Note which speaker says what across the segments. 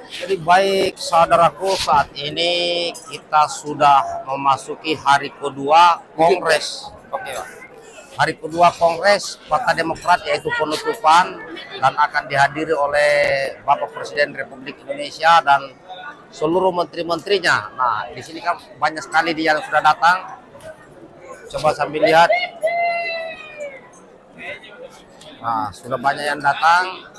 Speaker 1: Jadi baik saudaraku, saat ini kita sudah memasuki hari kedua Kongres. Oke, Pak. Hari kedua Kongres Partai Demokrat, yaitu penutupan, dan akan dihadiri oleh Bapak Presiden Republik Indonesia dan seluruh menteri-menterinya. Nah, di sini kan banyak sekali dia yang sudah datang. Coba sambil lihat. Nah, sudah banyak yang datang.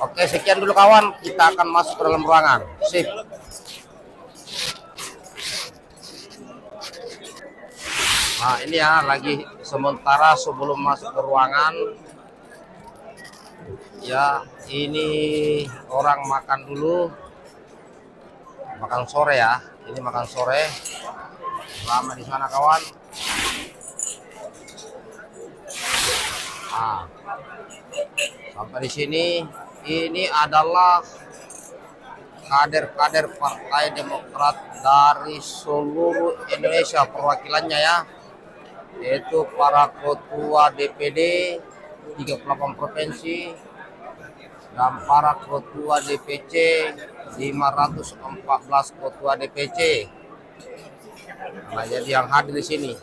Speaker 1: Oke, sekian dulu kawan. Kita akan masuk ke dalam ruangan. Sip. Nah, ini ya lagi sementara sebelum masuk ke ruangan. Ya, ini orang makan dulu. Makan sore ya. Ini makan sore. Lama di sana kawan. Nah, sampai di sini. Ini adalah kader-kader Partai Demokrat dari seluruh Indonesia perwakilannya ya, yaitu para ketua DPD 38 provinsi dan para ketua DPC 514 ketua DPC. Nah, jadi yang hadir di sini.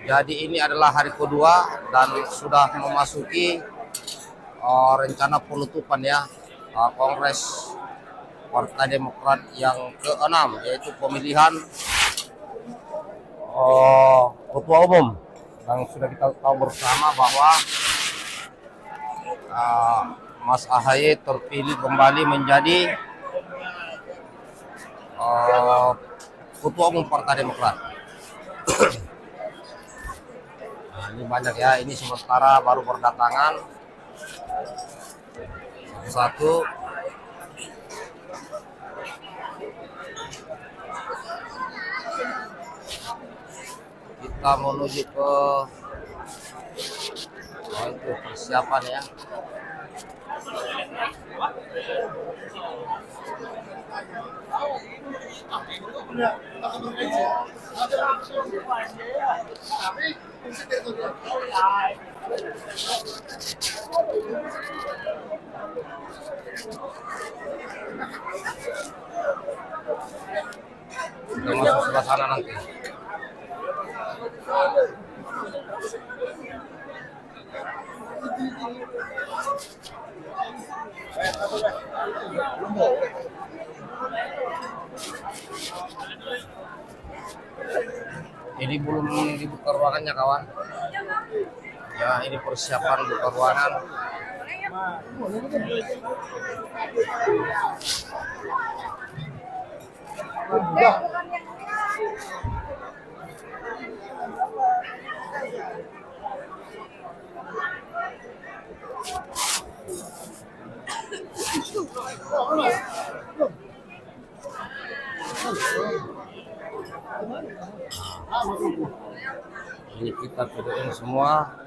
Speaker 1: Jadi ini adalah hari kedua dan sudah memasuki rencana penutupan ya Kongres Partai Demokrat yang ke-6, yaitu pemilihan ketua umum. Dan sudah kita tahu bersama bahwa Mas AHY terpilih kembali menjadi ketua umum Partai Demokrat. Nah, ini banyak ya, ini sementara baru berdatangan satu. Kita menuju ke itu persiapan ya. Kita masuk sebelah sana nanti. Ini belum dibuka ruangannya kawan. Ya, ini persiapan buka ruangan. Ini kita pikirin semua.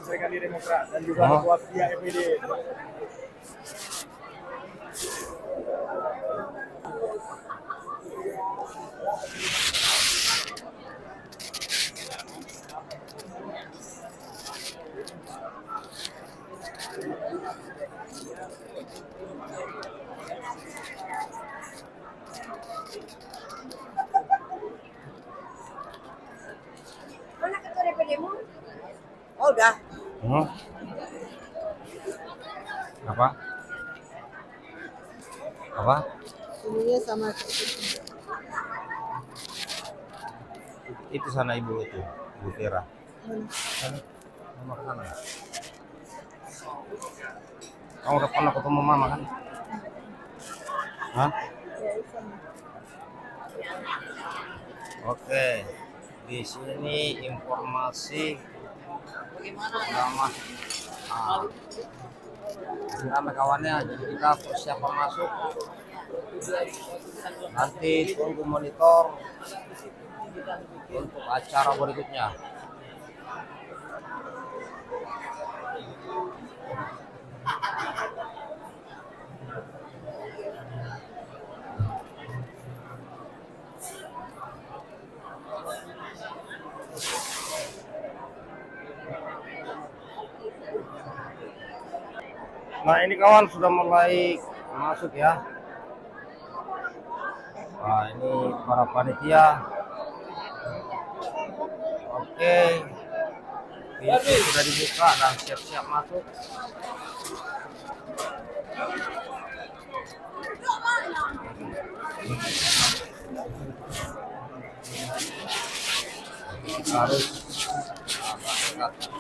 Speaker 2: Serikali Demokrat dan juga buat pihak FPD.
Speaker 3: Mana ketua DPD-mu? Oh, udah.
Speaker 1: Apa? Apa?
Speaker 3: Ininya sama
Speaker 1: Itu sana ibu itu, Ibu Vera. Mama ke sana. Kamu udah pernah ketemu mama kan? Hah? Oke. Di sini informasi bagaimana nama Ramai kawannya, jadi kita persiapan masuk. Nanti tunggu monitor untuk acara berikutnya. Nah ini kawan sudah mulai masuk ya. Nah ini para panitia. Oke, pintu sudah dibuka dan siap-siap masuk. Harus agak dekat.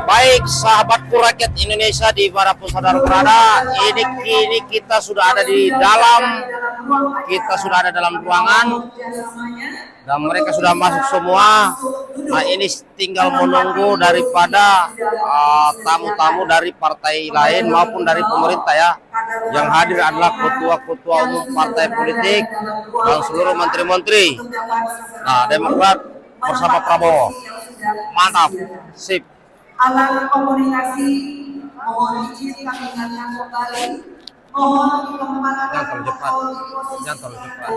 Speaker 1: Baik sahabatku rakyat Indonesia di dimanapun saudara berada, ini kini kita sudah ada dalam ruangan dan mereka sudah masuk semua. Nah ini tinggal menunggu daripada tamu-tamu dari partai lain maupun dari pemerintah ya. Yang hadir adalah ketua-ketua umum partai politik dan seluruh menteri-menteri. Nah Demokrat bersama Prabowo, mantap, sip.
Speaker 4: Alat komunikasi mohon izin kami ingatkan kembali, mohon dikembangkan
Speaker 1: Jangan terlalu cepat.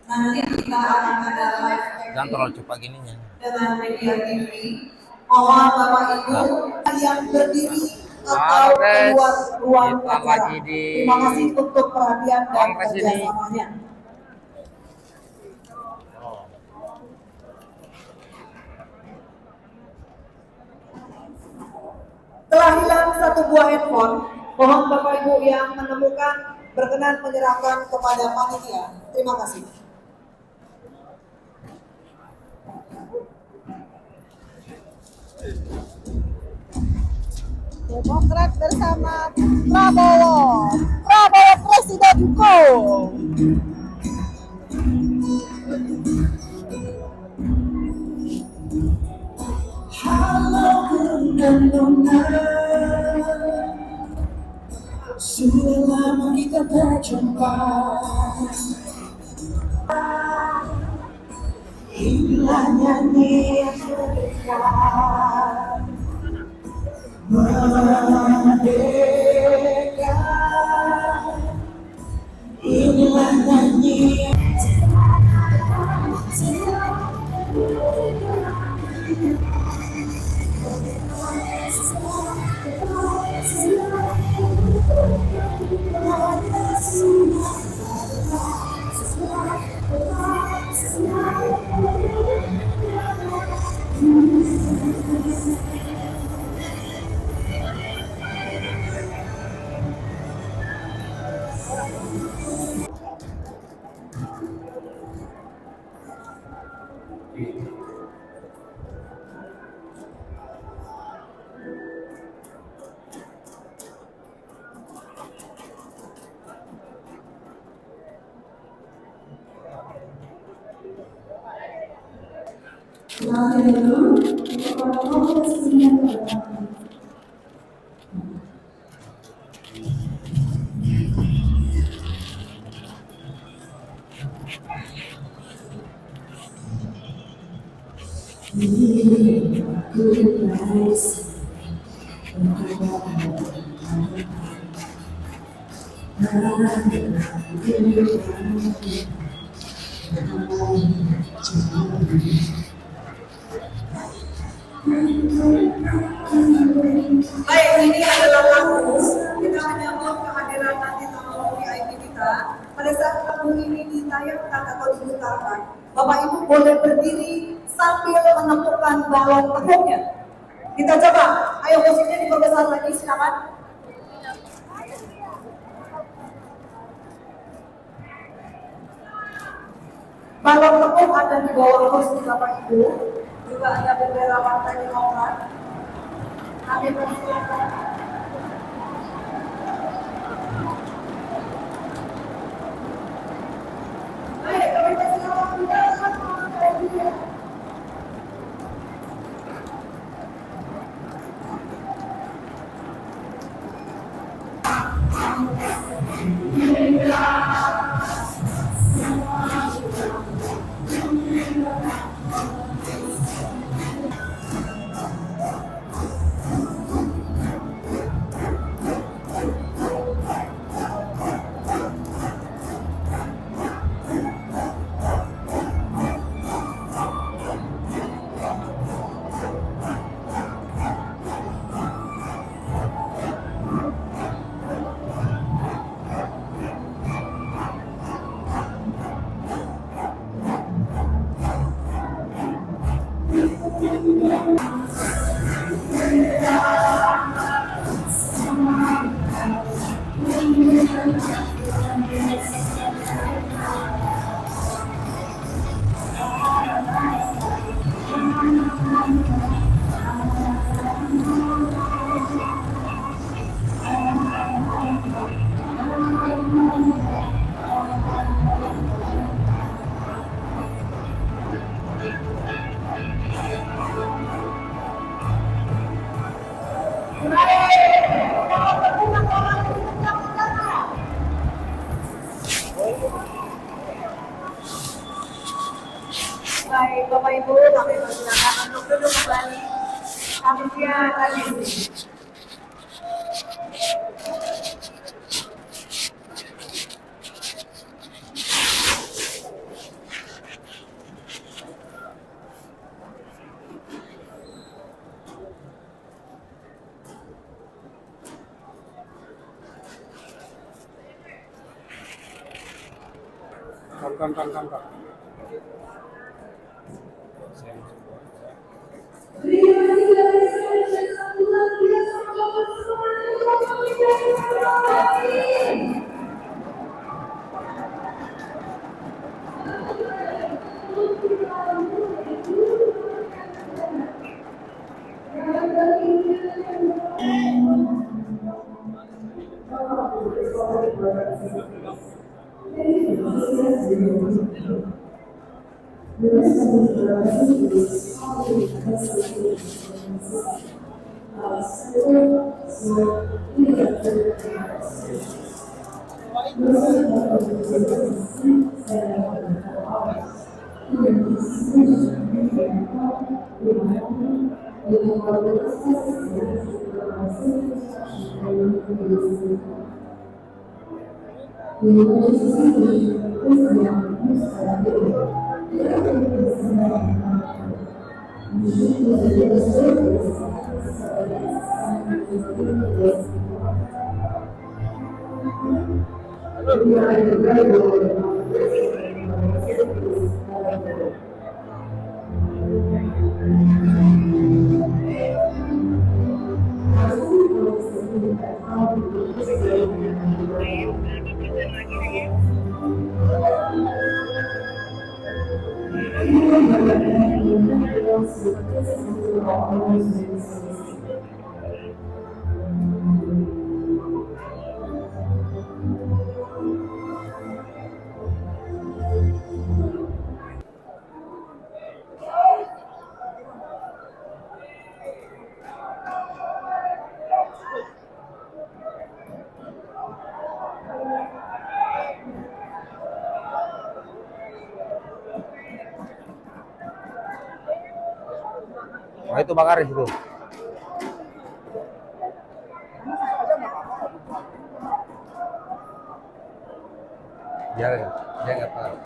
Speaker 4: Nanti kita akan ada live
Speaker 1: Jangan terlalu cepat gininya.
Speaker 4: dengan media TV. Mohon Bapak Ibu yang berdiri atau keluar ruang
Speaker 1: kita
Speaker 4: acara.
Speaker 1: lagi di
Speaker 4: Terima kasih untuk perhatian dan
Speaker 1: Kongres ini.
Speaker 4: kerjasamanya. Telah hilang satu buah handphone. Mohon Bapak Ibu yang menemukan berkenan menyerahkan kepada panitia. Terima kasih.
Speaker 3: Demokrat bersama Prabowo. Prabowo presidenku.
Speaker 4: Halo Nona, sudah lama kita tak jumpa. Inilah nyanyi yang terdekat, merdeka. Inilah nyanyi. Baik, ini adalah lagu. Kita menyambut kehadiran nanti tamu VIP kita. Pada saat lagu ini ditayangkan atau diputarkan, Bapak Ibu boleh berdiri sambil menemukan balon pekuknya. Kita coba, ayo musiknya diperbesar lagi, silakan. Balon tepuk ada di bawah kursi Bapak Ibu, juga ada bendera Partai Demokrat. Kami persilakan. Baik, kami persilakan juga sama Baik, Bapak Ibu, kami persilakan untuk duduk kembali. Kami siap lagi.
Speaker 2: Kam.
Speaker 1: Nah, itu Bang Aris itu. Dia nggak tahu.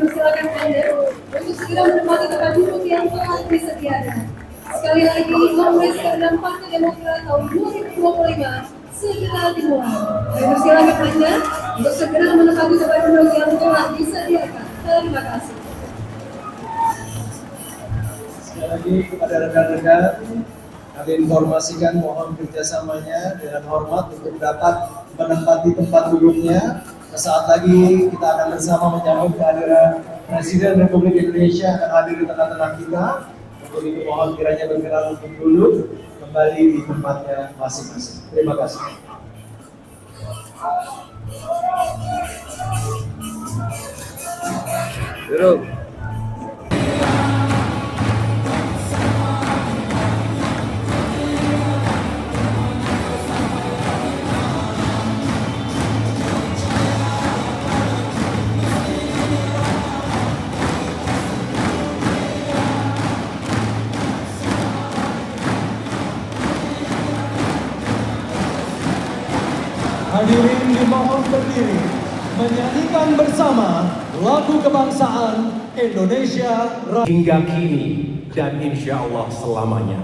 Speaker 4: mempersilakan Anda untuk segera menempati tempat duduk yang telah disediakan. Sekali lagi, Kongres ke-6 Partai Demokrat tahun 2025 segera dimulai. Kami persilakan Anda untuk segera menempati tempat duduk yang telah disediakan. Terima kasih.
Speaker 2: Sekali lagi kepada rekan-rekan, kami informasikan mohon kerjasamanya dengan hormat untuk dapat menempati tempat duduknya. Sesaat lagi kita akan bersama menyambut kehadiran Presiden Republik Indonesia akan hadir di tengah-tengah kita. Untuk itu mohon kiranya berkenan untuk duduk kembali di tempatnya masing-masing. Terima kasih.
Speaker 1: Duduk.
Speaker 5: Hadirin dimohon berdiri menyanyikan bersama lagu kebangsaan Indonesia Raya.
Speaker 6: Hingga kini dan insya Allah selamanya.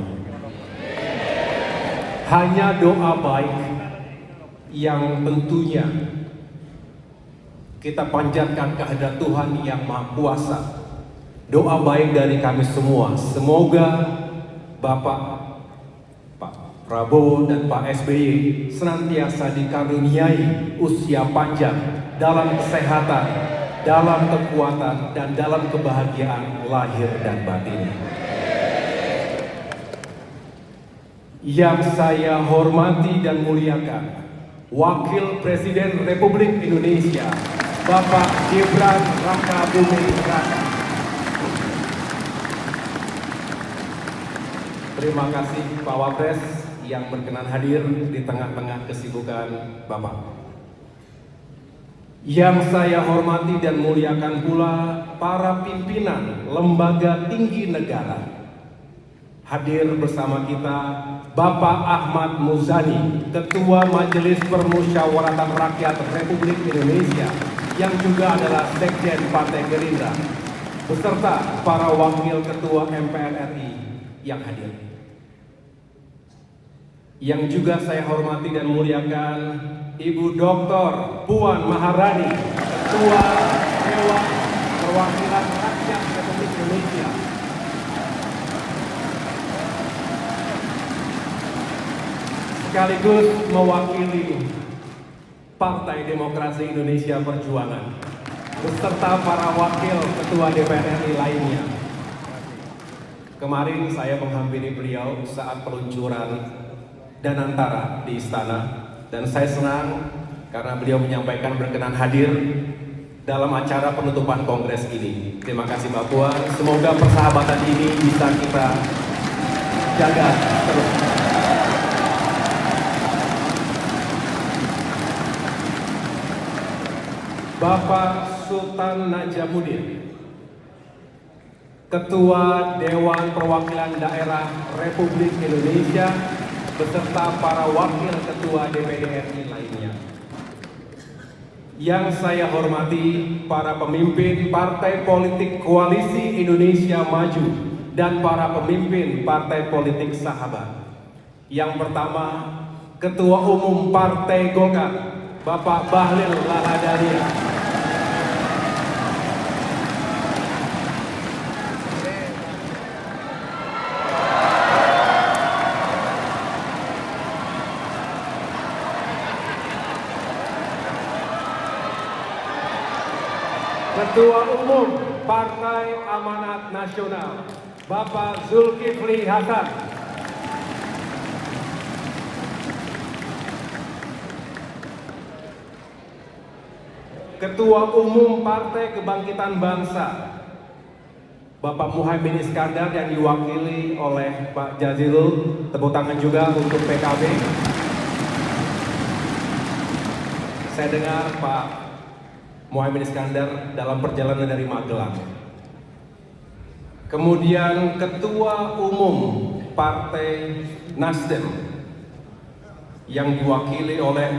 Speaker 6: Hanya doa baik yang tentunya kita panjatkan kehadirat Tuhan yang Maha Kuasa. Doa baik dari kami semua. Semoga Bapak Prabowo dan Pak SBY senantiasa dikaruniai usia panjang dalam kesehatan, dalam kekuatan, dan dalam kebahagiaan lahir dan batin. Yang saya hormati dan muliakan, Wakil Presiden Republik Indonesia, Bapak Gibran Rakabuming Raka. Terima kasih Pak Wapres yang berkenan hadir di tengah-tengah kesibukan Bapak. Yang saya hormati dan muliakan pula para pimpinan lembaga tinggi negara. Hadir bersama kita Bapak Ahmad Muzani, Ketua Majelis Permusyawaratan Rakyat Republik Indonesia, yang juga adalah Sekjen Partai Gerindra, beserta para Wakil Ketua MPR RI yang hadir. Yang juga saya hormati dan muliakan Ibu Dr. Puan Maharani, Ketua Dewan Perwakilan Rakyat Republik Indonesia. Sekaligus mewakili Partai Demokrasi Indonesia Perjuangan, beserta para wakil Ketua DPR RI lainnya. Kemarin saya menghampiri beliau saat peluncuran Danantara di istana, dan saya senang karena beliau menyampaikan berkenan hadir dalam acara penutupan kongres ini. Terima kasih Mbak Puan, semoga persahabatan ini bisa kita jaga terus. Bapak Sultan Najamuddin, Ketua Dewan Perwakilan Daerah Republik Indonesia, beserta para wakil ketua DPD RI lainnya. Yang saya hormati para pemimpin partai politik Koalisi Indonesia Maju dan para pemimpin partai politik sahabat. Yang pertama, Ketua Umum Partai Golkar, Bapak Bahlil Lahadalia. Ketua Umum Partai Amanat Nasional, Bapak Zulkifli Hasan. Ketua Umum Partai Kebangkitan Bangsa, Bapak Muhaimin Iskandar, yang diwakili oleh Pak Jazilul. Tepuk tangan juga untuk PKB. Saya dengar Pak Muhaimin Iskandar dalam perjalanan dari Magelang. Kemudian Ketua Umum Partai Nasdem yang diwakili oleh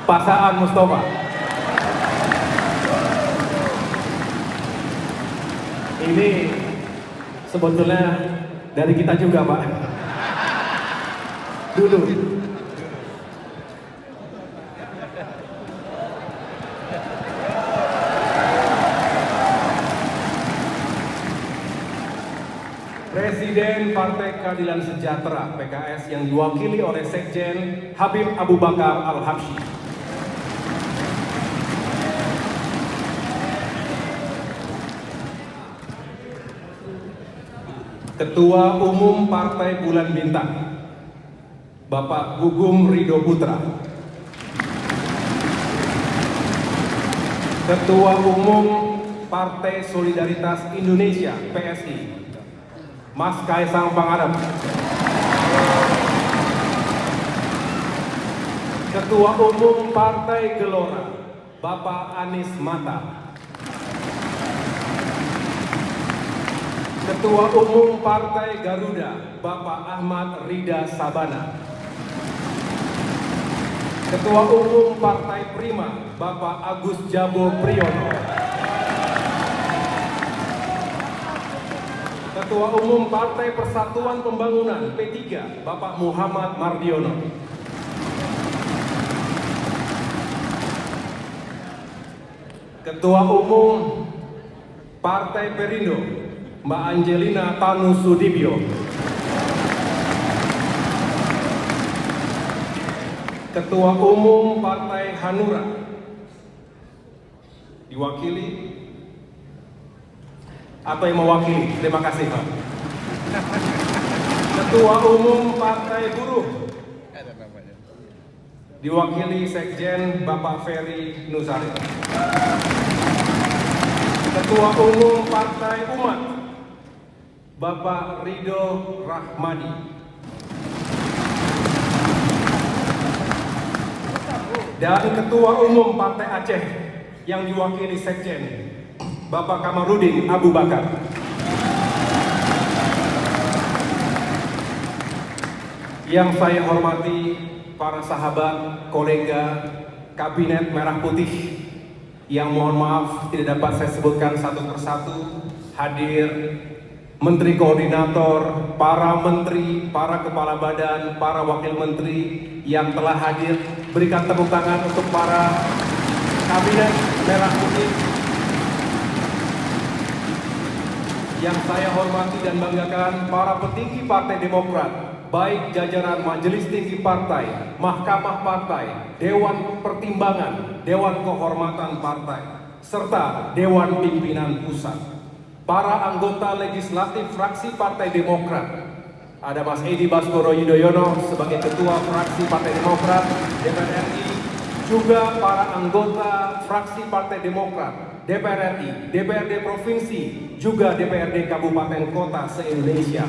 Speaker 6: Pak Saan Mustafa. Ini sebetulnya dari kita juga, Pak. Dulu. Presiden Partai Keadilan Sejahtera PKS yang diwakili oleh Sekjen Habib Abu Bakar Al-Habsyi. Ketua Umum Partai Bulan Bintang, Bapak Gugum Ridho Putra. Ketua Umum Partai Solidaritas Indonesia PSI, Mas Kaisang Pangarep. Ketua Umum Partai Gelora, Bapak Anies Mata. Ketua Umum Partai Garuda, Bapak Ahmad Rida Sabana. Ketua Umum Partai Prima, Bapak Agus Jabo Priyono. Ketua Umum Partai Persatuan Pembangunan P3, Bapak Muhammad Mardiono. Ketua Umum Partai Perindo, Mbak Angelina Tanu Sudibyo. Ketua Umum Partai Hanura, diwakili atau yang mewakili? Terima kasih, Pak. Ketua Umum Partai Buruh, diwakili Sekjen Bapak Ferry Nusari. Ketua Umum Partai Umat, Bapak Ridho Rahmadi. Dan Ketua Umum Partai Aceh yang diwakili Sekjen Bapak Kamarudin Abu Bakar. Yang saya hormati para sahabat, kolega, Kabinet Merah Putih yang mohon maaf tidak dapat saya sebutkan satu persatu, hadir Menteri Koordinator, para Menteri, para Kepala Badan, para Wakil Menteri yang telah hadir. Berikan tepuk tangan untuk para Kabinet Merah Putih. Yang saya hormati dan banggakan para petinggi Partai Demokrat, baik jajaran Majelis Tinggi Partai, Mahkamah Partai, Dewan Pertimbangan, Dewan Kehormatan Partai, serta Dewan Pimpinan Pusat. Para anggota legislatif fraksi Partai Demokrat, ada Mas Edi Baskoro Yudhoyono sebagai Ketua Fraksi Partai Demokrat DPR RI, juga para anggota fraksi Partai Demokrat DPR RI, DPRD Provinsi, juga DPRD Kabupaten Kota se-Indonesia.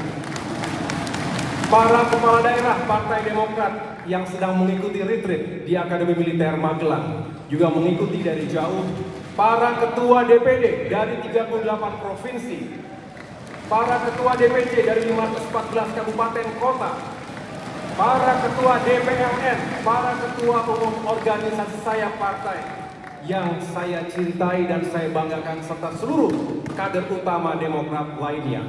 Speaker 6: Para kepala daerah Partai Demokrat yang sedang mengikuti retreat di Akademi Militer Magelang juga mengikuti dari jauh. Para ketua DPD dari 38 provinsi, para ketua DPC dari 514 kabupaten kota, para ketua DPLN, para ketua umum organisasi saya partai yang saya cintai dan saya banggakan, serta seluruh kader utama Demokrat lainnya.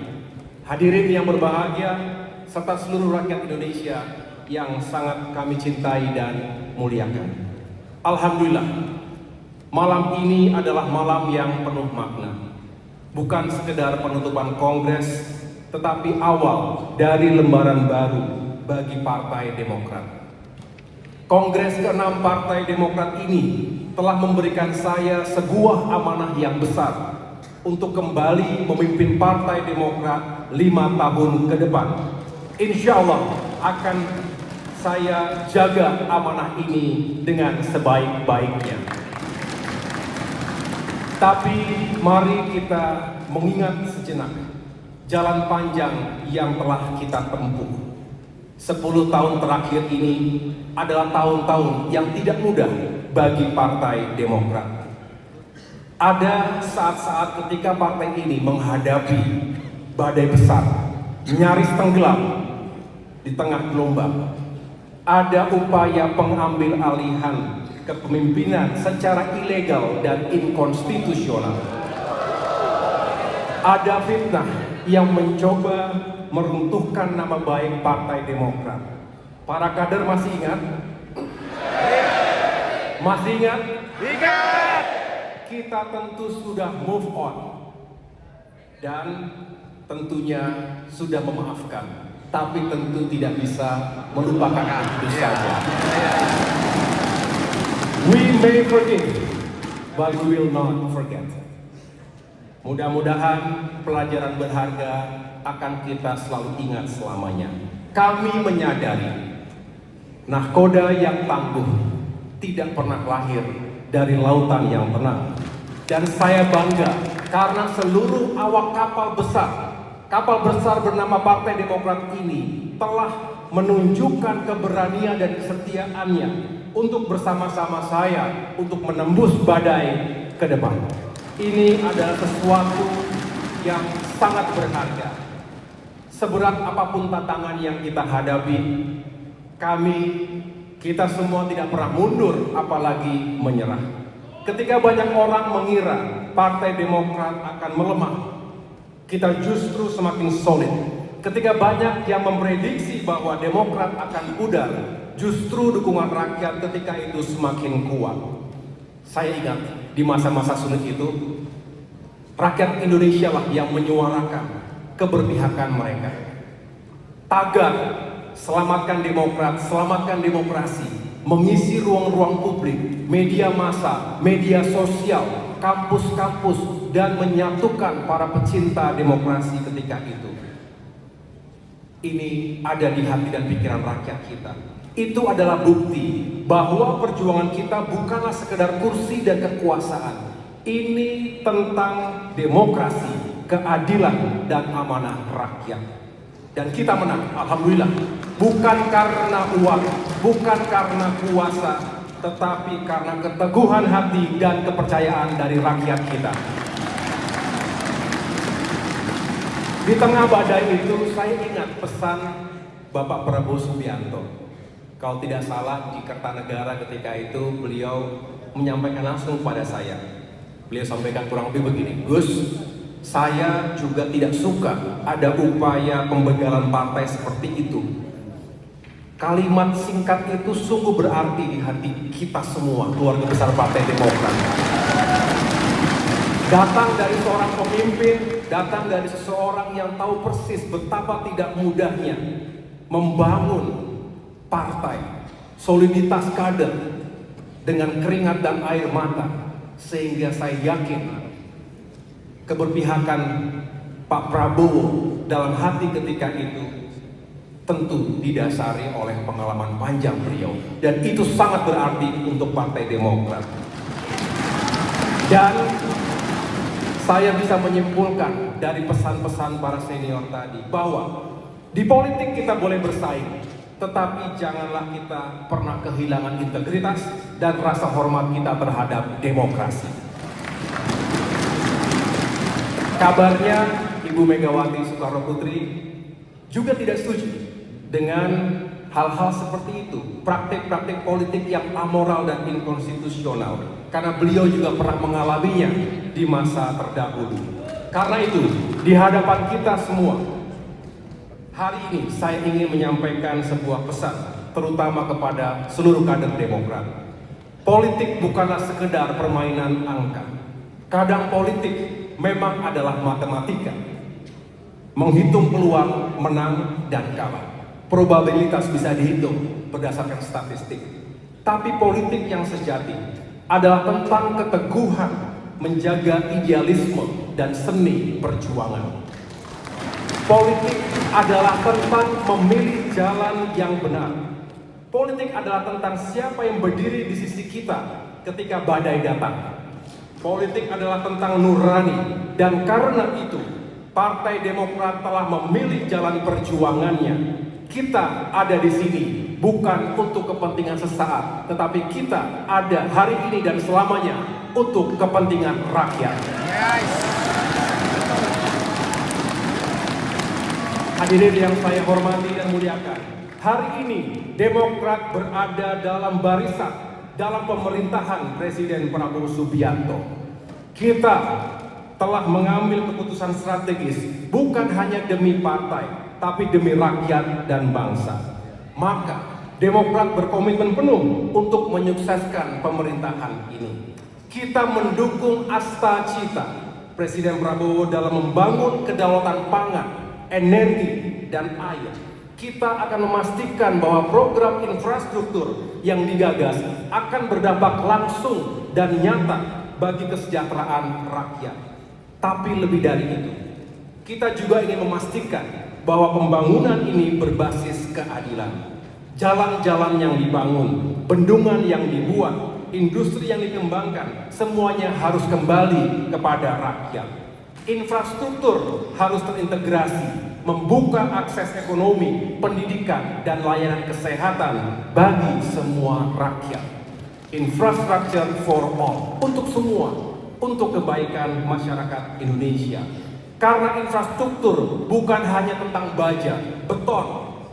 Speaker 6: Hadirin yang berbahagia, serta seluruh rakyat Indonesia yang sangat kami cintai dan muliakan. Alhamdulillah, malam ini adalah malam yang penuh makna. Bukan sekedar penutupan kongres, tetapi awal dari lembaran baru bagi Partai Demokrat. Kongres ke-6 Partai Demokrat ini telah memberikan saya sebuah amanah yang besar untuk kembali memimpin Partai Demokrat 5 tahun ke depan. Insya Allah akan saya jaga amanah ini dengan sebaik-baiknya. Tapi mari kita mengingat sejenak jalan panjang yang telah kita tempuh. 10 tahun terakhir ini adalah tahun-tahun yang tidak mudah bagi Partai Demokrat. Ada saat-saat ketika partai ini menghadapi badai besar, nyaris tenggelam di tengah gelombang. Ada upaya pengambil alihan kepemimpinan secara ilegal dan inkonstitusional. Ada fitnah yang mencoba meruntuhkan nama baik Partai Demokrat. Para kader masih ingat? Masih ingat? Ingat! Kita tentu sudah move on. Dan tentunya sudah memaafkan. Tapi tentu tidak bisa melupakan itu saja. We may forgive, but we will not forget. Mudah-mudahan pelajaran berharga akan kita selalu ingat selamanya. Kami menyadari nahkoda yang tangguh tidak pernah lahir dari lautan yang tenang. Dan saya bangga karena seluruh awak kapal besar bernama Partai Demokrat ini telah menunjukkan keberanian dan kesetiaannya untuk bersama-sama saya untuk menembus badai ke depan. Ini adalah sesuatu yang sangat berharga. Seberat apapun tantangan yang kita hadapi, kita semua tidak pernah mundur apalagi menyerah. Ketika banyak orang mengira Partai Demokrat akan melemah, kita justru semakin solid. Ketika banyak yang memprediksi bahwa Demokrat akan pudar, justru dukungan rakyat ketika itu semakin kuat. Saya ingat di masa-masa sulit itu, rakyat Indonesia lah yang menyuarakan keberpihakan mereka. Tagar selamatkan Demokrat, selamatkan demokrasi, mengisi ruang-ruang publik, media massa, media sosial, kampus-kampus, dan menyatukan para pecinta demokrasi ketika itu. Ini ada di hati dan pikiran rakyat kita. Itu adalah bukti bahwa perjuangan kita bukanlah sekedar kursi dan kekuasaan. Ini tentang demokrasi, keadilan, dan amanah rakyat. Dan kita menang, alhamdulillah. Bukan karena uang, bukan karena kuasa, tetapi karena keteguhan hati dan kepercayaan dari rakyat kita. Di tengah badai itu, saya ingat pesan Bapak Prabowo Subianto. Kalau tidak salah, di Kertanegara ketika itu beliau menyampaikan langsung kepada saya. Beliau sampaikan kurang lebih begini, Gus, saya juga tidak suka ada upaya pembegalan partai seperti itu. Kalimat singkat itu sungguh berarti di hati kita semua, keluarga besar Partai Demokrat. Datang dari seorang pemimpin, datang dari seseorang yang tahu persis betapa tidak mudahnya membangun partai, soliditas kader dengan keringat dan air mata, sehingga saya yakin keberpihakan Pak Prabowo dalam hati ketika itu tentu didasari oleh pengalaman panjang beliau, dan itu sangat berarti untuk Partai Demokrat. Dan saya bisa menyimpulkan dari pesan-pesan para senior tadi bahwa di politik kita boleh bersaing, tetapi janganlah kita pernah kehilangan integritas dan rasa hormat kita terhadap demokrasi. Kabarnya Ibu Megawati Soekarno Putri juga tidak setuju dengan hal-hal seperti itu, praktik-praktik politik yang amoral dan inkonstitusional, karena beliau juga pernah mengalaminya di masa terdahulu. Karena itu, di hadapan kita semua, hari ini saya ingin menyampaikan sebuah pesan, terutama kepada seluruh kader Demokrat. Politik bukanlah sekedar permainan angka. Kadang politik memang adalah matematika. Menghitung peluang menang dan kalah. Probabilitas bisa dihitung berdasarkan statistik. Tapi politik yang sejati adalah tentang keteguhan menjaga idealisme dan seni perjuangan. Politik adalah tentang memilih jalan yang benar. Politik adalah tentang siapa yang berdiri di sisi kita ketika badai datang. Politik adalah tentang nurani, dan karena itu Partai Demokrat telah memilih jalan perjuangannya. Kita ada di sini bukan untuk kepentingan sesaat, tetapi kita ada hari ini dan selamanya untuk kepentingan rakyat. Hadirin yang saya hormati dan muliakan, hari ini Demokrat berada dalam barisan dalam pemerintahan Presiden Prabowo Subianto. Kita telah mengambil keputusan strategis bukan hanya demi partai, tapi demi rakyat dan bangsa. Maka Demokrat berkomitmen penuh untuk menyukseskan pemerintahan ini. Kita mendukung asta cita Presiden Prabowo dalam membangun kedaulatan pangan, energi, dan air. Kita akan memastikan bahwa program infrastruktur yang digagas akan berdampak langsung dan nyata bagi kesejahteraan rakyat. Tapi lebih dari itu, kita juga ingin memastikan bahwa pembangunan ini berbasis keadilan. Jalan-jalan yang dibangun, bendungan yang dibuat, industri yang dikembangkan, semuanya harus kembali kepada rakyat. Infrastruktur harus terintegrasi, membuka akses ekonomi, pendidikan, dan layanan kesehatan bagi semua rakyat. Infrastructure for all, untuk semua, untuk kebaikan masyarakat Indonesia. Karena infrastruktur bukan hanya tentang baja, beton,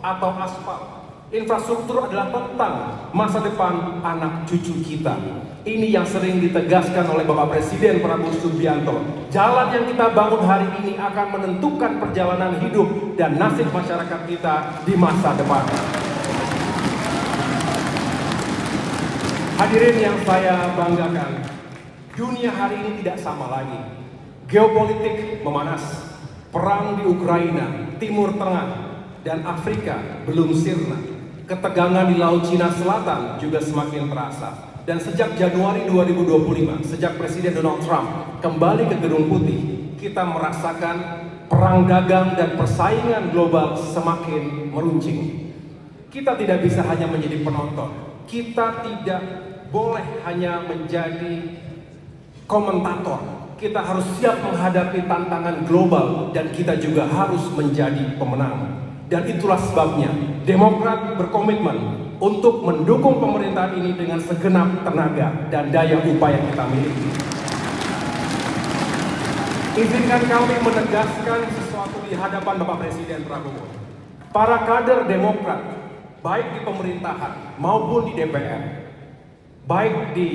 Speaker 6: atau aspal. Infrastruktur adalah tentang masa depan anak cucu kita. Ini yang sering ditegaskan oleh Bapak Presiden Prabowo Subianto. Jalan yang kita bangun hari ini akan menentukan perjalanan hidup dan nasib masyarakat kita di masa depan. Hadirin yang saya banggakan, dunia hari ini tidak sama lagi. Geopolitik memanas, perang di Ukraina, Timur Tengah, dan Afrika belum sirna. Ketegangan di Laut Cina Selatan juga semakin terasa. Dan sejak Januari 2025, sejak Presiden Donald Trump kembali ke Gedung Putih, kita merasakan perang dagang dan persaingan global semakin meruncing. Kita tidak bisa hanya menjadi penonton. Kita tidak boleh hanya menjadi komentator. Kita harus siap menghadapi tantangan global dan kita juga harus menjadi pemenang. Dan itulah sebabnya Demokrat berkomitmen untuk mendukung pemerintahan ini dengan segenap tenaga dan daya upaya kita miliki. Izinkan kami menegaskan sesuatu di hadapan Bapak Presiden Prabowo. Para kader Demokrat, baik di pemerintahan maupun di DPR, baik di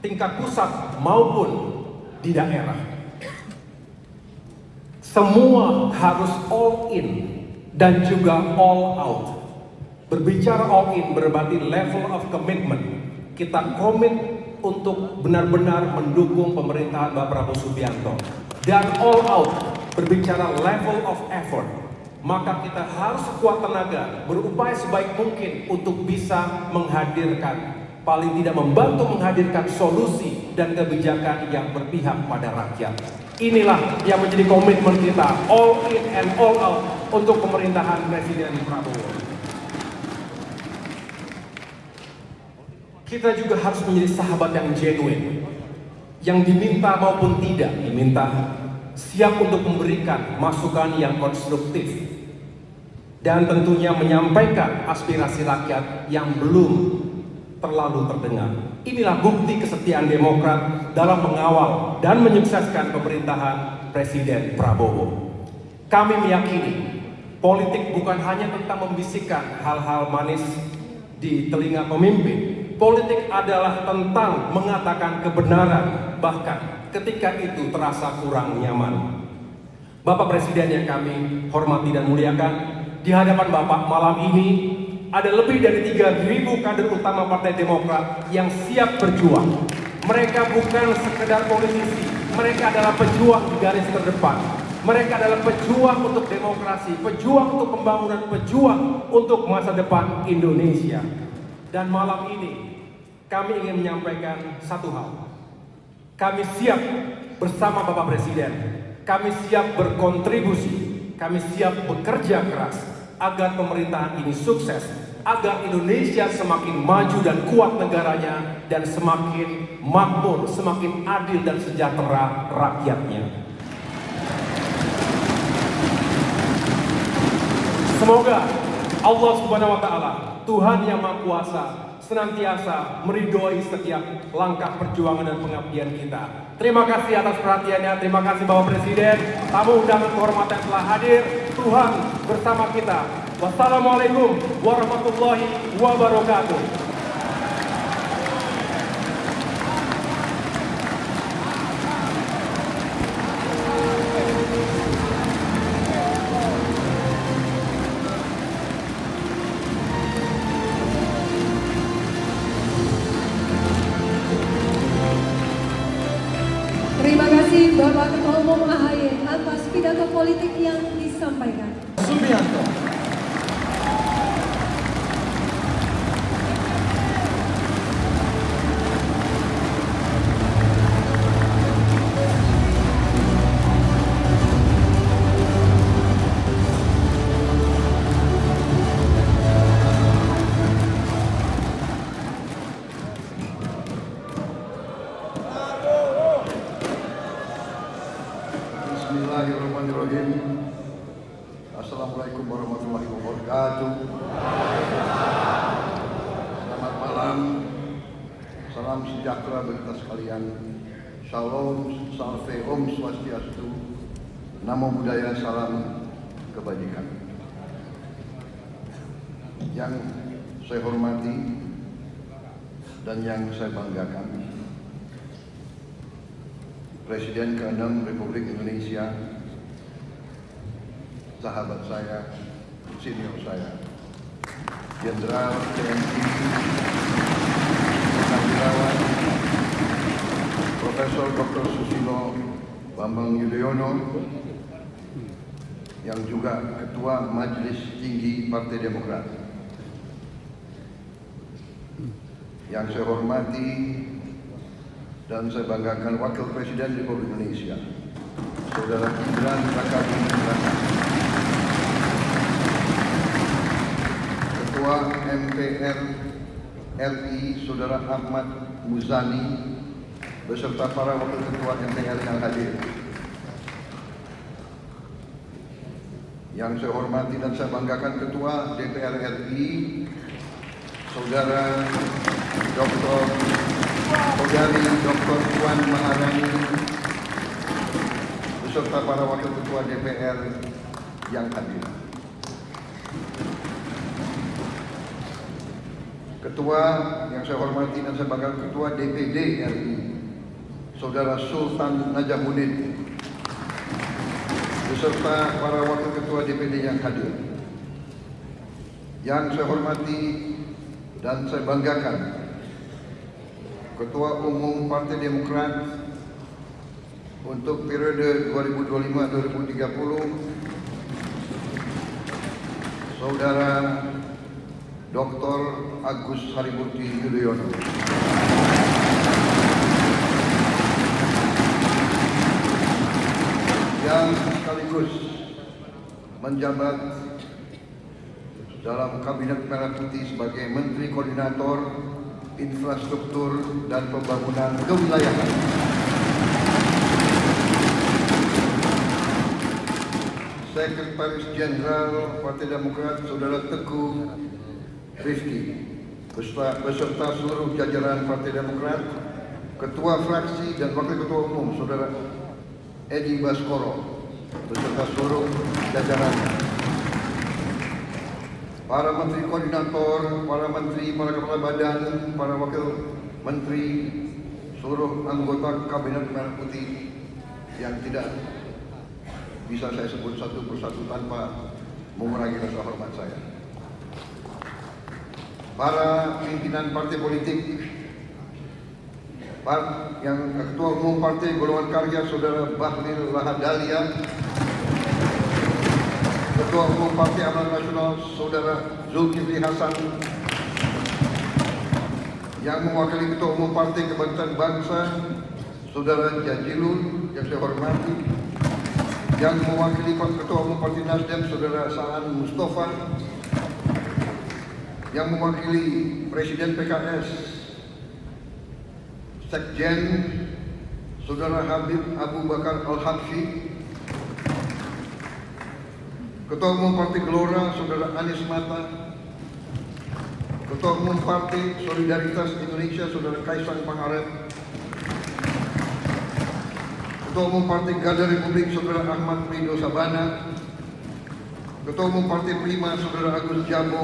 Speaker 6: tingkat pusat maupun di daerah, semua harus all in dan juga all out. Berbicara all in berarti level of commitment. Kita komit untuk benar-benar mendukung pemerintahan Bapak Prabowo Subianto. Dan all out berbicara level of effort. Maka kita harus kuat tenaga, berupaya sebaik mungkin untuk bisa menghadirkan, paling tidak membantu menghadirkan solusi dan kebijakan yang berpihak pada rakyat. Inilah yang menjadi komitmen kita, all in and all out untuk pemerintahan Presiden Prabowo. Kita juga harus menjadi sahabat yang genuine, yang diminta maupun tidak diminta, siap untuk memberikan masukan yang konstruktif, dan tentunya menyampaikan aspirasi rakyat yang belum terlalu terdengar. Inilah bukti kesetiaan Demokrat dalam mengawal dan menyukseskan pemerintahan Presiden Prabowo. Kami meyakini politik bukan hanya tentang membisikkan hal-hal manis di telinga pemimpin. Politik adalah tentang mengatakan kebenaran, bahkan ketika itu terasa kurang nyaman. Bapak Presiden yang kami hormati dan muliakan, di hadapan Bapak malam ini ada lebih dari 3.000 kader utama Partai Demokrat yang siap berjuang. Mereka bukan sekedar politisi, mereka adalah pejuang di garis terdepan. Mereka adalah pejuang untuk demokrasi, pejuang untuk pembangunan, pejuang untuk masa depan Indonesia. Dan malam ini kami ingin menyampaikan satu hal. Kami siap bersama Bapak Presiden, kami siap berkontribusi, kami siap bekerja keras agar pemerintahan ini sukses, agar Indonesia semakin maju dan kuat negaranya dan semakin makmur, semakin adil dan sejahtera rakyatnya. Semoga Allah Subhanahu wa Ta'ala, Tuhan yang Maha Kuasa, senantiasa meridhoi setiap langkah perjuangan dan pengabdian kita. Terima kasih atas perhatiannya, terima kasih Bapak Presiden, tamu undangan kehormatan telah hadir. Tuhan bersama kita. Wassalamualaikum warahmatullahi wabarakatuh.
Speaker 4: kasih Bapak Ketua Umum AHY atas pidato politik yang disampaikan.
Speaker 5: Subianto.
Speaker 7: Bismillahirrahmanirrahim. Assalamualaikum warahmatullahi wabarakatuh. Selamat malam. Salam sejahtera bagi kita sekalian. Shalom, salve, om swastiastu. Namo Buddhaya, salam kebajikan. Yang saya hormati dan yang saya banggakan, Presiden ke-6 Republik Indonesia, sahabat saya, senior saya, Jenderal TNI Purnawirawan Profesor Dr. Susilo Bambang Yudhoyono, yang juga Ketua Majelis Tinggi Partai Demokrat. Yang saya hormati dan saya banggakan Wakil Presiden Republik Indonesia, Saudara Gibran Rakabuming Raka, Ketua MPR RI Saudara Ahmad Muzani, beserta para Wakil Ketua MPR yang hadir. Yang saya hormati dan saya banggakan Ketua DPR RI, Saudara Saudari Dr. Puan Maharani, beserta para Wakil Ketua DPR yang hadir. Ketua yang saya hormati dan saya banggakan Ketua DPD RI, Saudara Sultan Najamuddin, beserta para Wakil Ketua DPD yang hadir. Yang saya hormati dan saya banggakan Ketua Umum Partai Demokrat untuk periode 2025-2030, Saudara Dr. Agus Harimurti Yudhoyono. Yang sekaligus menjabat dalam Kabinet Merah Putih sebagai Menteri Koordinator Infrastruktur dan Pembangunan Kewilayahan. Sekretaris Jenderal Partai Demokrat Saudara Teguh Rifki, beserta seluruh jajaran Partai Demokrat, Ketua Fraksi dan Wakil Ketua Umum Saudara Edi Baskoro, beserta seluruh jajarannya. Para Menteri Koordinator, para Menteri, para Kepala Badan, para Wakil Menteri, seluruh anggota Kabinet Merah Putih yang tidak bisa saya sebut satu persatu tanpa mengurangi rasa hormat saya. Para pimpinan partai politik, yang Ketua Umum Partai Golongan Karya Saudara Bahlil Lahadalia, Ketua Umum Partai Amanat Nasional Saudara Zulkifli Hasan, yang mewakili Ketua Umum Partai Kebangkitan Bangsa Saudara Jazilul yang saya hormati, yang mewakili Ketua Umum Partai Nasdem Saudara Saan Mustafa, yang mewakili Presiden PKS Sekjen Saudara Habib Abu Bakar Al-Habsyi, Ketua Umum Partai Gelora Saudara Anies Mata, Ketua Umum Partai Solidaritas Indonesia Saudara Kaisang Pangarep, Ketua Umum Partai Garda Republik Saudara Ahmad Ridho Sabana, Ketua Umum Partai Prima Saudara Agus Jabo,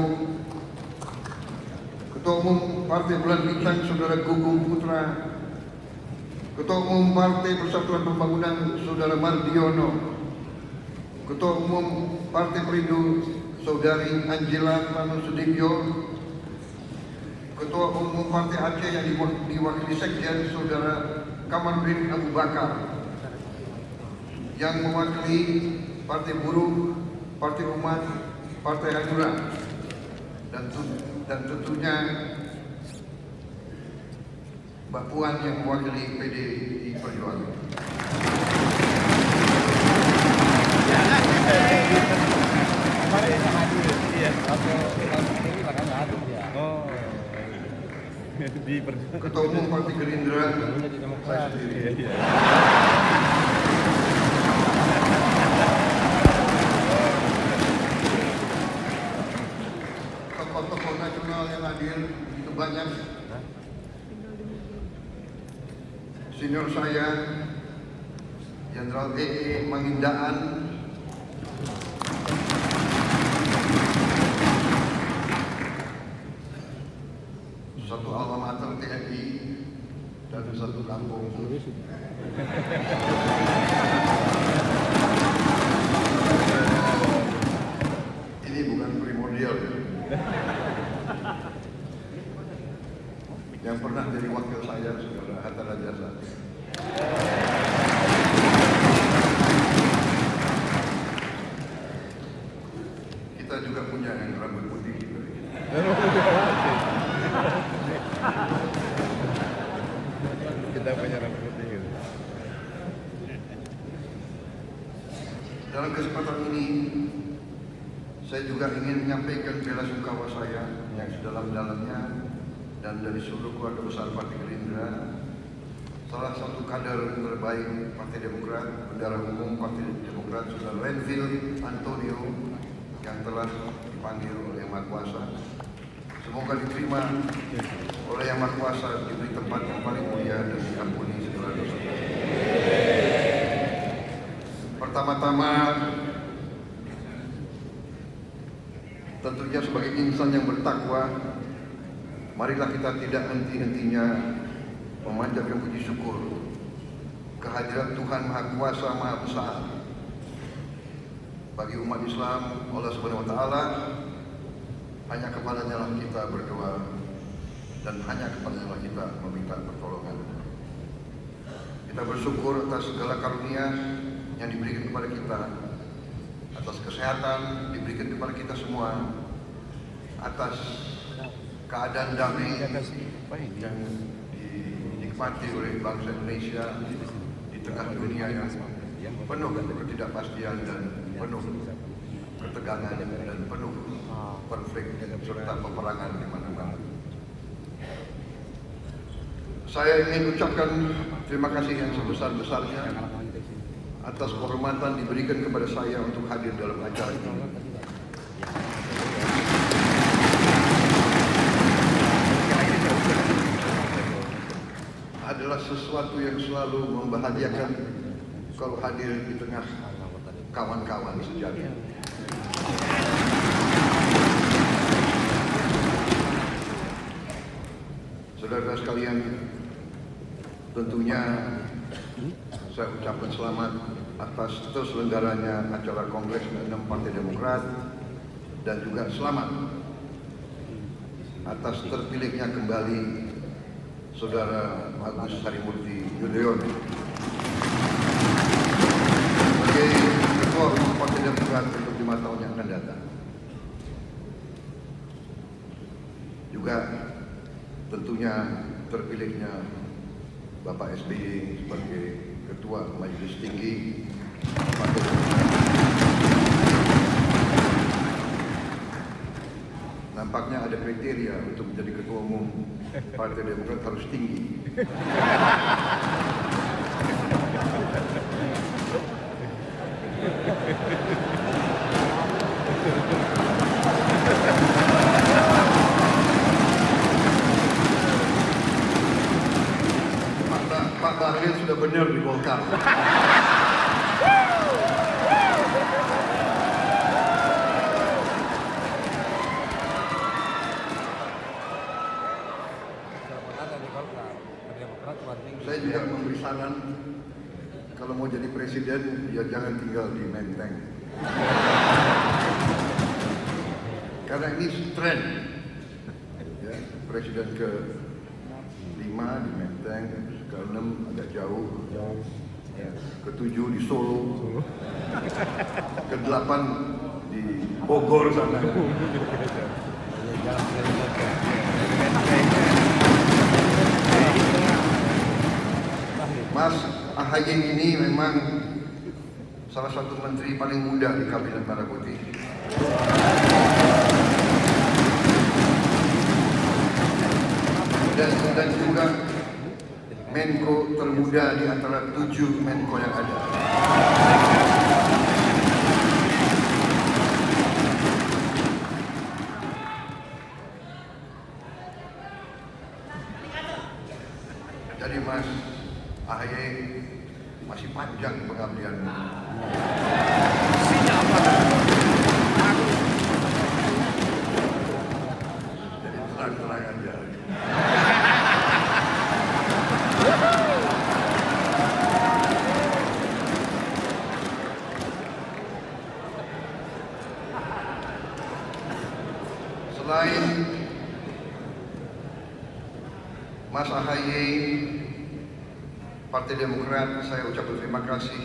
Speaker 7: Ketua Umum Partai Bulan Bintang Saudara Gugum Putra, Ketua Umum Partai Persatuan Pembangunan Saudara Mardiono, Ketua Umum Partai Perindo Saudari Angela Tanu Sudibyo, Ketua Umum Partai Aceh yang diwakili Sekjen Saudara Kamarudin Abu Bakar, yang mewakili Partai Buruh, Partai Umat, Partai Hanura, dan tentunya Mbak Puan yang mewakili PDI Perjuangan. Ketua Umum Partai Gerindra, saya sendiri. Tokoh-tokoh nasional yang hadir begitu banyak. Senior saya, Jenderal E.E. Mangindaan, satu alma mater TNI dan satu kampung. Ini bukan primordial ya. Yang pernah jadi wakil saya, Saudara Hatta Rajasa. Kita juga punya yang rambut putih.
Speaker 8: Kita punya rambut putih.
Speaker 7: Dalam kesempatan ini, saya juga ingin menyampaikan bela sungkawa saya yang sedalam-dalamnya dan dari seluruh keluarga besar Partai Gerindra, salah satu kader terbaik Partai Demokrat, Bendahara Umum Partai Demokrat, Saudara Renvil Antonio, yang telah dipanggil oleh Yang Maha Kuasa. Semoga diterima oleh Yang Maha Kuasa, diberi tempat yang paling mulia dan diampuni segala dosa. Pertama-tama, tentunya sebagai insan yang bertakwa, marilah kita tidak henti-hentinya memanjatkan puji syukur kehadiran Tuhan Maha Kuasa Maha Besar bagi umat Islam. Allah Subhanahu wa taala, hanya kepadanya lah kita berdoa dan hanya kepadanya lah kita meminta pertolongan. Kita bersyukur atas segala karunia yang diberikan kepada kita, atas kesehatan diberikan kepada kita semua, atas keadaan damai yang dinikmati oleh bangsa Indonesia di tengah dunia yang penuh ketidakpastian dan penuh ketegangan dan penuh konflik serta peperangan di mana-mana. Saya ingin ucapkan terima kasih yang sebesar-besarnya atas kehormatan diberikan kepada saya untuk hadir dalam acara ini. Adalah sesuatu yang selalu membahagiakan kalau hadir di tengah kawan-kawan sejati. Saudara sekalian, tentunya saya ucapkan selamat atas terselenggaranya acara Kongres ke-6 Partai Demokrat dan juga selamat atas terpilihnya kembali Saudara Agus Harimurti Yudhoyono sebagai Ketua Umum Partai Demokrat untuk 5 tahun yang akan datang. Juga tentunya terpilihnya Bapak SBY sebagai Ketua Majelis Tinggi Partai Demokrat. Nampaknya ada kriteria untuk menjadi Ketua Umum Partai Demokrat harus tinggi. Pak Bahlil sudah benar di Golkar. Saya juga memberi saran, kalau mau jadi presiden, ya jangan tinggal di Menteng. Karena ini tren, ya, presiden ke-5 di Menteng, ke-6 agak jauh. ke-7 di Solo, ke-8 di Bogor sana. Mas AHY ini memang salah satu menteri paling muda di Kabinet Merah Putih. Dan juga Menko termuda di antara 7 Menko yang ada. Jadi Mas AHY masih panjang pengabdianmu. Jadi tenang-tenang aja. Selain Mas AHY, Partai Demokrat, saya ucapkan terima kasih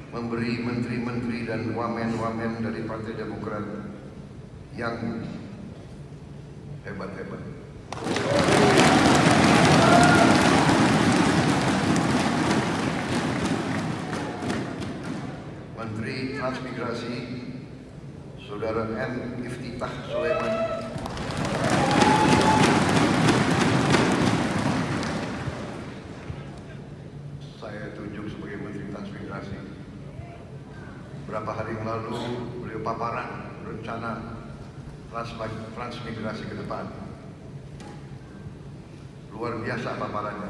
Speaker 7: memberi menteri-menteri dan wamen-wamen dari Partai Demokrat yang hebat-hebat. Menteri Transmigrasi, Saudara M. Iftitah Sulaiman. Saya tunjuk sebagai Menteri Transmigrasi. Berapa hari yang lalu beliau paparan rencana transmigrasi ke depan. Luar biasa paparannya.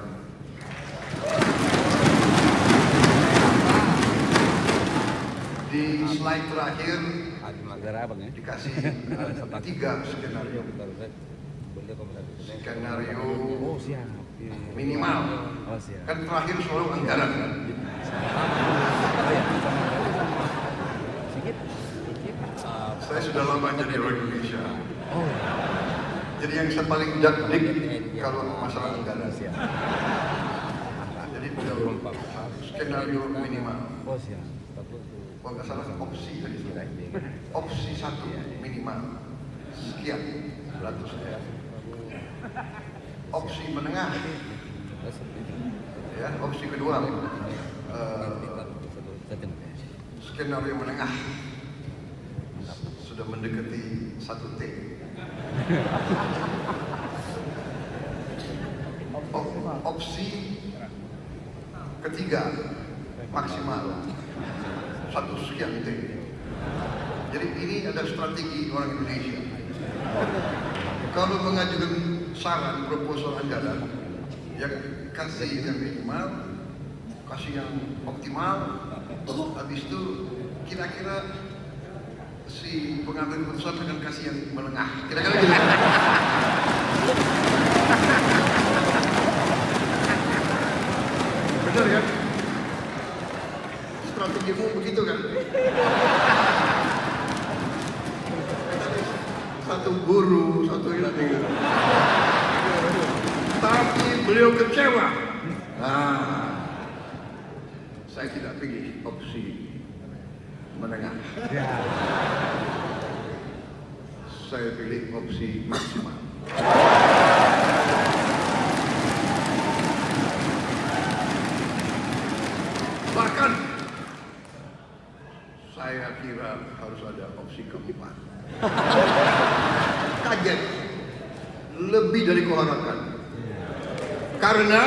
Speaker 7: Di slide terakhir dikasih 3 skenario. Skenario minimal. Kan terakhir selalu anggaran kan? Saya sudah lama jadi orang Indonesia. Jadi yang saya paling jakdik kalau masalah anggaran. Jadi skenario minimal. Kalau nggak salah opsi tadi. Opsi 1 minimal sekian ratus. Opsi menengah. Ya, opsi kedua skenario menengah sudah mendekati 1 T. Opsi ketiga maksimal 1 sekian T. Jadi ini ada strategi orang Indonesia. Kalau mengajukan saran proposal anggaran, yang kasih yang minimal, kasih yang optimal, habis itu kira-kira si pengambil keputusan akan kasih yang menengah. Kira-kira gitu. Benar ya? Strategimu begitu kan? Satu guru, satu ini. Tapi beliau kecewa. Nah, saya tidak pilih opsi menengah. Saya pilih opsi maksimal. Bahkan saya kira harus ada opsi keempat. Kaget, lebih dari kuharapkan. Karena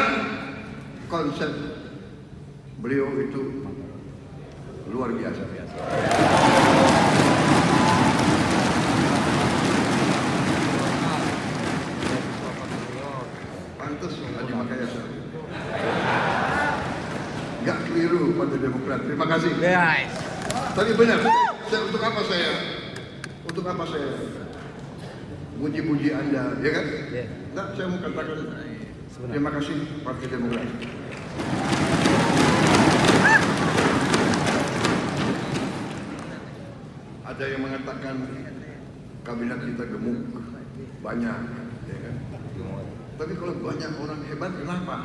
Speaker 7: konsep beliau itu luar biasa. Pantes Adi Makayasa. Gak keliru Partai Demokrat. Terima kasih. Tapi benar, untuk apa saya puji-puji Anda, ya kan? Nah, saya mau katakan terima kasih Partai Demokrat. Ada yang mengatakan kabinet kita gemuk, banyak, ya kan? Tapi kalau banyak orang hebat, kenapa?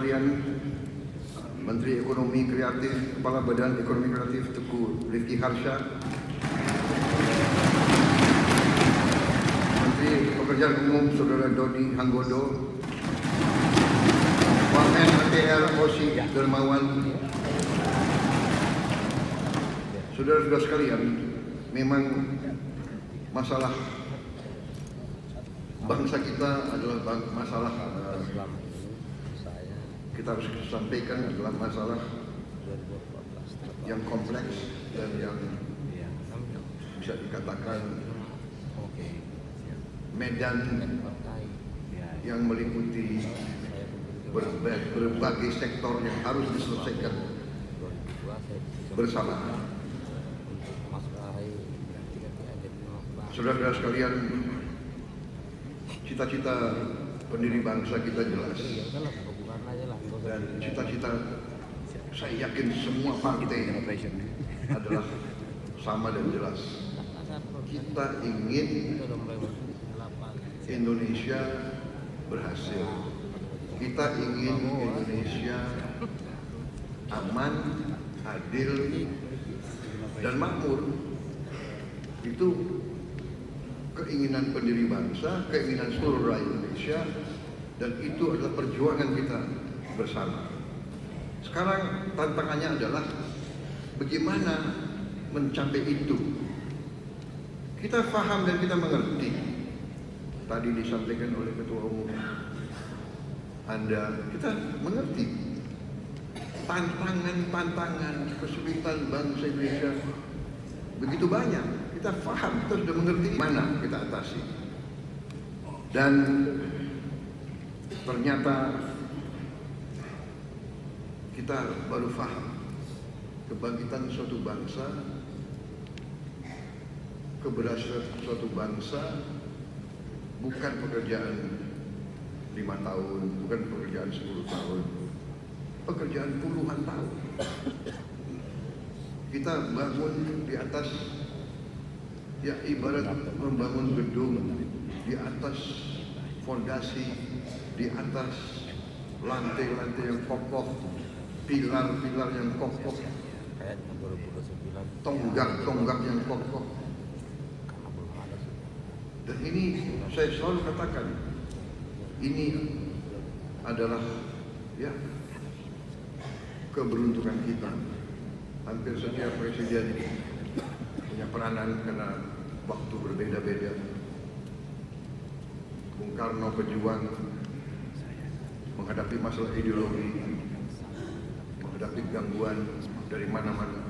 Speaker 7: sekalian, Menteri Ekonomi Kreatif, Kepala Badan Ekonomi Kreatif Teguh Rifki Harsha, Menteri Pekerjaan Umum Saudara Doni Hanggodo, Wamen ATL Osi Dermawan. Saudara-saudara sekalian, memang masalah bangsa kita adalah masalah kita harus sampaikan adalah masalah yang kompleks dan yang bisa dikatakan medan yang meliputi berbagai sektor yang harus diselesaikan bersama. Saudara-saudara sekalian, cita-cita pendiri bangsa kita jelas, dan cita-cita saya yakin semua partai adalah sama dan jelas. Kita ingin Indonesia berhasil. Kita ingin Indonesia aman, adil, dan makmur. Itu keinginan pendiri bangsa, keinginan seluruh rakyat Indonesia, dan itu adalah perjuangan kita bersama. Sekarang tantangannya adalah bagaimana mencapai itu. Kita paham dan kita mengerti. Tadi disampaikan oleh Ketua Umum Anda, kita mengerti tantangan kesulitan bangsa Indonesia begitu banyak. Kita paham, kita sudah mengerti mana kita atasi. Dan ternyata kita baru paham kebangkitan suatu bangsa, keberhasilan suatu bangsa bukan pekerjaan 5 tahun, bukan pekerjaan 10 tahun, pekerjaan puluhan tahun. Kita bangun di atas, ya ibarat membangun gedung di atas fondasi, di atas lantai-lantai yang kokoh, pilar-pilar yang kokoh, tonggak-tonggak yang kokoh. Dan ini saya selalu katakan, ini adalah ya keberuntungan kita. Hampir setiap presiden punya peranan karena waktu berbeda-beda. Bung Karno pejuang menghadapi masalah ideologi, menghadapi gangguan dari mana-mana.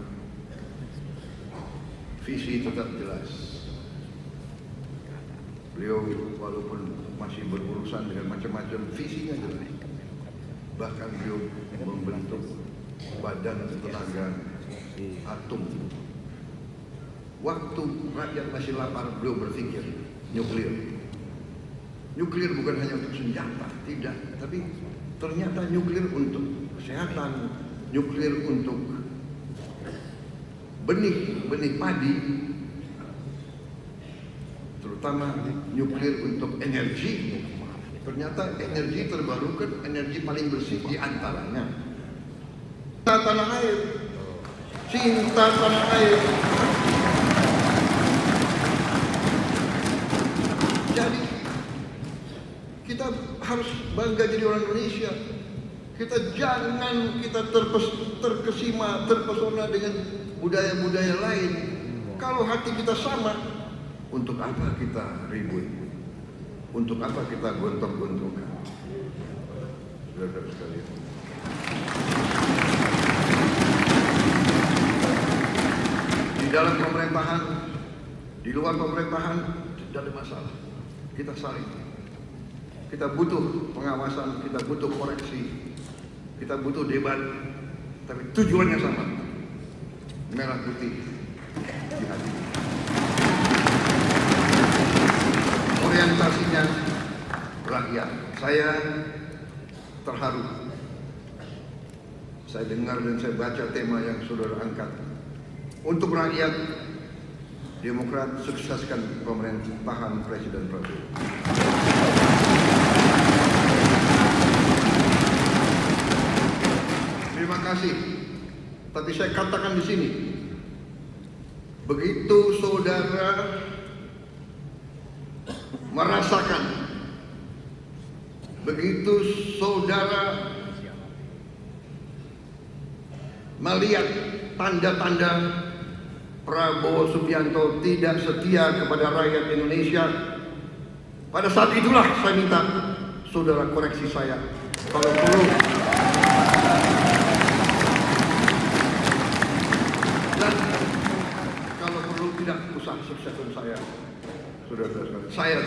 Speaker 7: Visi tetap jelas. Beliau walaupun masih berurusan dengan macam-macam, visinya jelas. Bahkan beliau membentuk badan tenaga atom. Waktu rakyat masih lapar, beliau berpikir nuklir. Nuklir bukan hanya untuk senjata, tidak. Tapi ternyata nuklir untuk kesehatan, nuklir untuk benih padi, terutama nuklir untuk energi. Ternyata energi terbarukan, energi paling bersih di antaranya. Cinta tanah air, cinta tanah air. Jadi kita harus bangga jadi orang Indonesia. Kita jangan terkesima, terpesona dengan budaya-budaya lain. Kalau hati kita sama, untuk apa kita ribut? Untuk apa kita gontok-gontokan? Saudara-saudara sekalian. Di dalam pemerintahan, di luar pemerintahan, tidak ada masalah. Kita saling. Kita butuh pengawasan, kita butuh koreksi, kita butuh debat, tapi tujuannya sama. Merah putih di hati. Orientasinya rakyat. Saya terharu. Saya dengar dan saya baca tema yang saudara angkat. Untuk rakyat, Demokrat sukseskan pemerintahan Presiden Prabowo. kasih. Tapi saya katakan di sini, begitu saudara merasakan, begitu saudara melihat tanda-tanda Prabowo Subianto tidak setia kepada rakyat Indonesia, pada saat itulah saya minta saudara koreksi saya. Kalau perlu, dan kalau perlu tidak usah sukseskan saya, saudara-saudara. Saya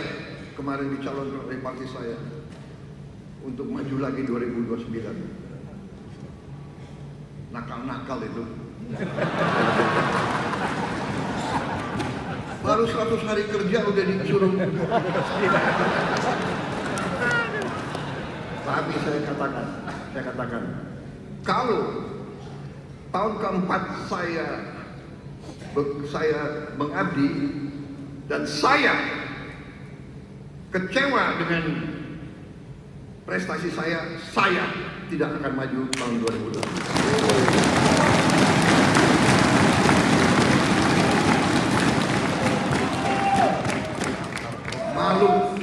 Speaker 7: kemarin dicalonkan oleh partai saya untuk maju lagi 2029. Nakal-nakal itu. Baru 100 hari kerja udah disuruh. Tapi saya katakan, kalau tahun keempat saya mengabdi dan saya kecewa dengan prestasi saya tidak akan maju tahun 2020.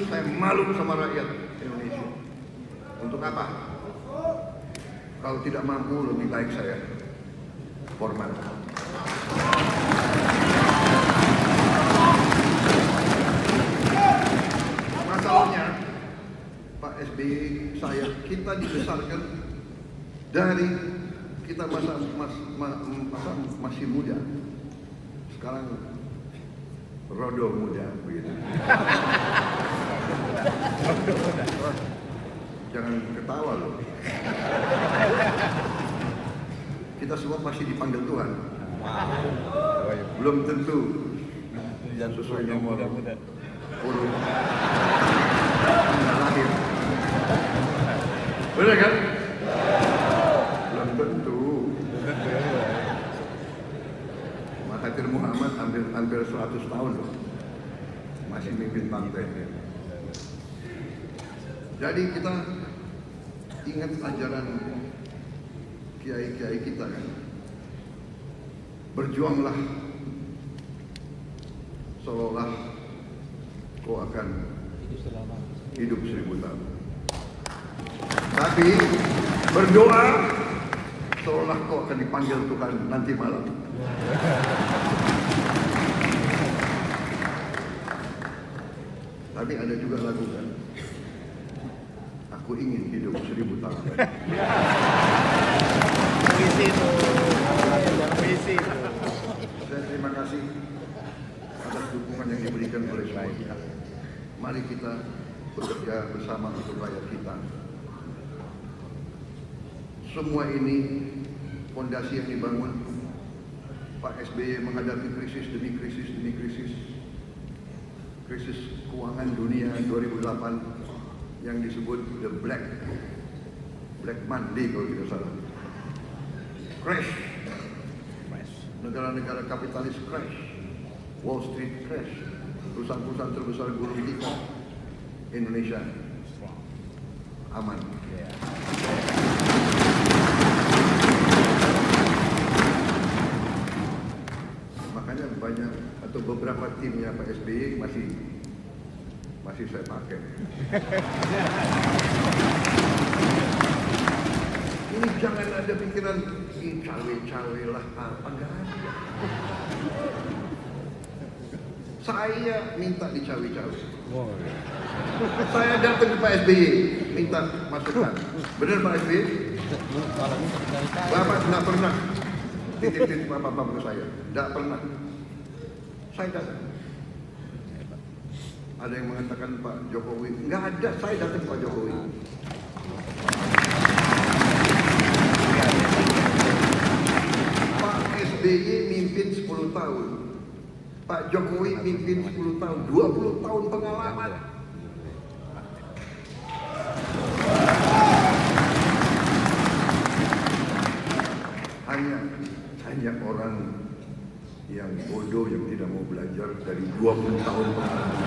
Speaker 7: Saya malu sama rakyat Indonesia. Untuk apa? Kalau tidak mampu, lebih baik saya formal. Masalahnya, Pak SBY, kita dibesarkan dari kita masih muda. Sekarang rodo muda begitu. Jangan ketawa loh. Kita semua masih dipanggil Tuhan. Belum tentu sesuai nomor urut lahir. Benar kan? Belum tentu. Mahathir Muhammad hampir 100 tahun loh. Masih mimpin partai. Jadi kita ingat ajaran kiai-kiai kita kan. Berjuanglah seolah kau akan hidup 1000 tahun. Tapi berdoa seolah kau akan dipanggil Tuhan nanti malam. Tapi ada juga lagu kan, aku ingin hidup 1000 tahun. Dan terima kasih atas dukungan yang diberikan oleh semua pihak. Mari kita bekerja bersama untuk rakyat kita. Semua ini fondasi yang dibangun. Pak SBY menghadapi krisis demi krisis demi krisis. Krisis keuangan dunia 2008 yang disebut the Black Monday kalau tidak salah. Crash. Negara-negara kapitalis crash. Wall Street crash. Perusahaan-perusahaan terbesar gulung tikar. Indonesia aman. Makanya banyak atau beberapa timnya Pak SBY masih saya pakai. Ini jangan ada pikiran cawe-cawe lah apa, enggak ada. Saya minta dicawe-cawe. Saya datang ke Pak SBY minta masukan. Benar Pak SBY? Bapak tidak pernah titip-titip apa-apa ke saya. Tidak pernah. Saya datang. Ada yang mengatakan Pak Jokowi. Enggak ada, saya datang ke Pak Jokowi. Pak SBY mimpin 10 tahun. Pak Jokowi mimpin 10 tahun. 20 tahun pengalaman. Hanya orang yang bodoh yang tidak mau belajar dari 20 tahun pengalaman.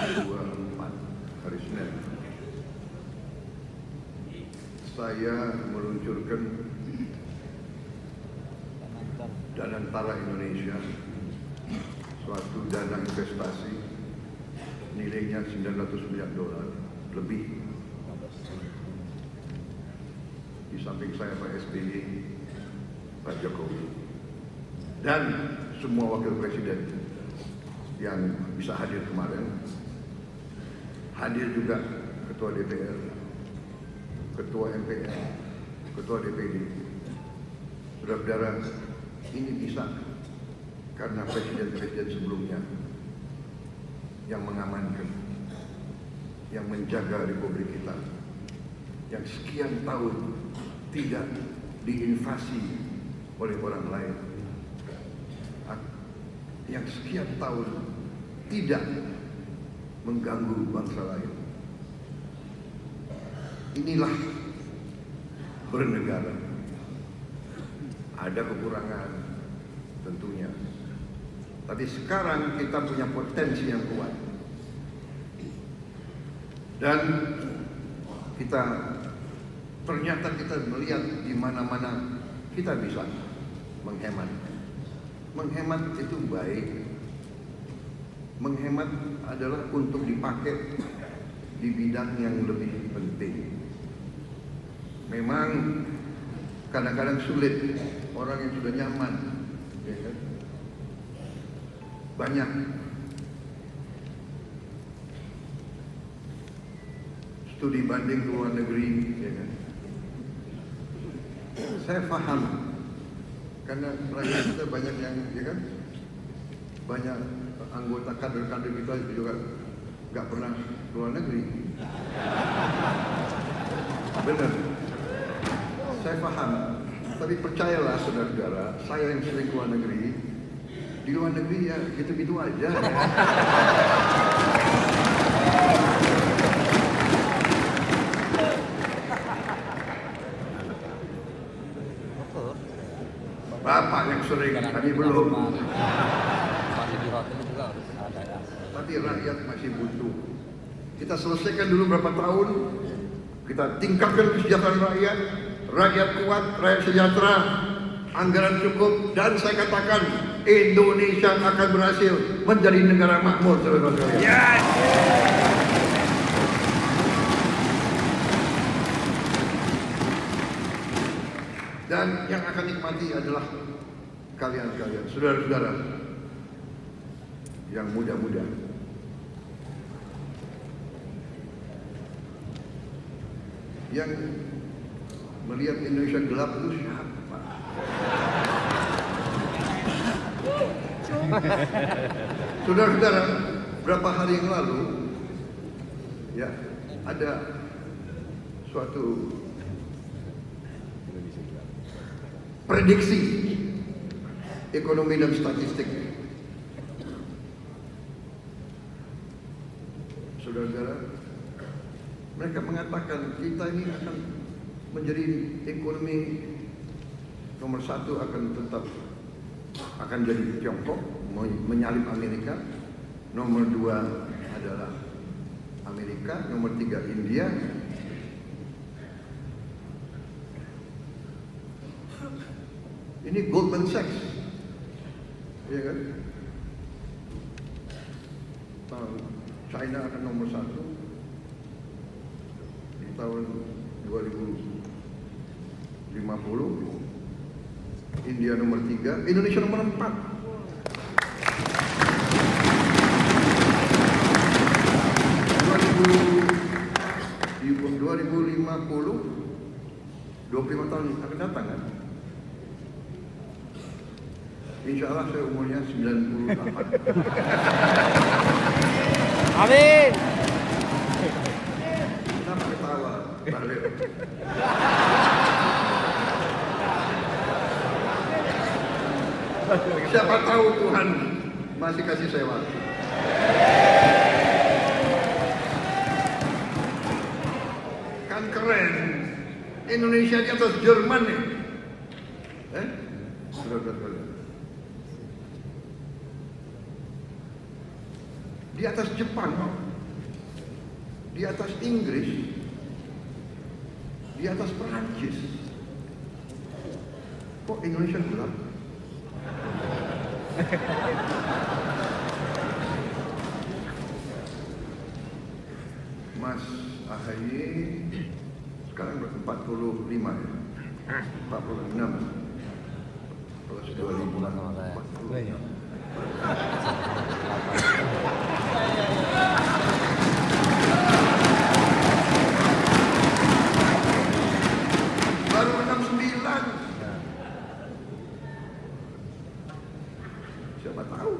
Speaker 7: 24 hari Senin, saya meluncurkan Danantara Indonesia, suatu dana investasi nilainya $900 miliar lebih. Di samping saya Pak SBY, Pak Jokowi, dan semua wakil presiden yang bisa hadir kemarin. Hadir juga Ketua DPR, Ketua MPR, Ketua DPD. Saudara-saudara, ini bisa karena presiden-presiden sebelumnya yang mengamankan, yang menjaga Republik kita, yang sekian tahun tidak diinvasi oleh orang lain, yang sekian tahun tidak mengganggu bangsa lain. Inilah bernegara. Ada kekurangan tentunya, tapi sekarang kita punya potensi yang kuat, dan kita ternyata kita melihat di mana-mana kita bisa menghemat. Menghemat itu baik. Menghemat adalah untuk dipakai di bidang yang lebih penting. Memang kadang-kadang sulit orang yang sudah nyaman, ya kan? Banyak studi banding ke luar negeri, ya kan? Saya paham, karena rakyat kita banyak yang, ya kan, banyak anggota kader-kader kita juga nggak pernah ke luar negeri. Benar, saya paham. Tapi percayalah saudara-saudara, saya yang sering ke luar negeri, di luar negeri ya gitu-gitu aja. Ya. Bapak yang sering, kami belum. Tapi rakyat masih butuh. Kita selesaikan dulu berapa tahun, kita tingkatkan kesejahteraan rakyat, rakyat kuat, rakyat sejahtera, anggaran cukup, dan saya katakan Indonesia akan berhasil menjadi negara makmur, saudara-saudara. Yes. Dan yang akan nikmati adalah kalian-kalian, saudara-saudara yang muda-muda. Yang melihat Indonesia gelap itu siapa? Saudara-saudara, berapa hari yang lalu ya ada suatu prediksi ekonomi dan statistik. Saudara-saudara, mereka mengatakan kita ini akan menjadi ekonomi nomor 1, akan tetap akan jadi Tiongkok, menyalip Amerika. Nomor 2 adalah Amerika, nomor 3 India. Ini Goldman Sachs, ya kan? China akan nomor 1 di tahun 2050, India nomor 3, Indonesia nomor 4. Di 2050, 25 tahun akan datang kan? Insya Allah saya umurnya 98.
Speaker 1: Amin.
Speaker 7: Kenapa ketawa? Balik. Siapa tahu Tuhan masih kasih saya waktu. Kan keren. Indonesia di atas Jerman nih. Di atas Jepang. di atas Inggris, di atas Perancis. Kok Indonesia gelap? Mas AHY sekarang 45 ya? 46. Kalau sudah 2040. Baru 69. Siapa tahu?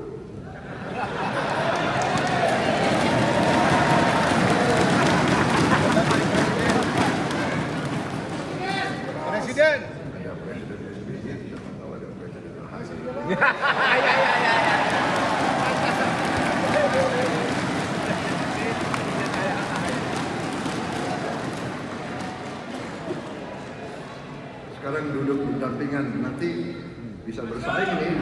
Speaker 8: Presiden.
Speaker 7: Ada presiden SBY, siapa tahu ada presiden AHY. Sekarang duduk berdampingan, nanti bisa bersaing nih.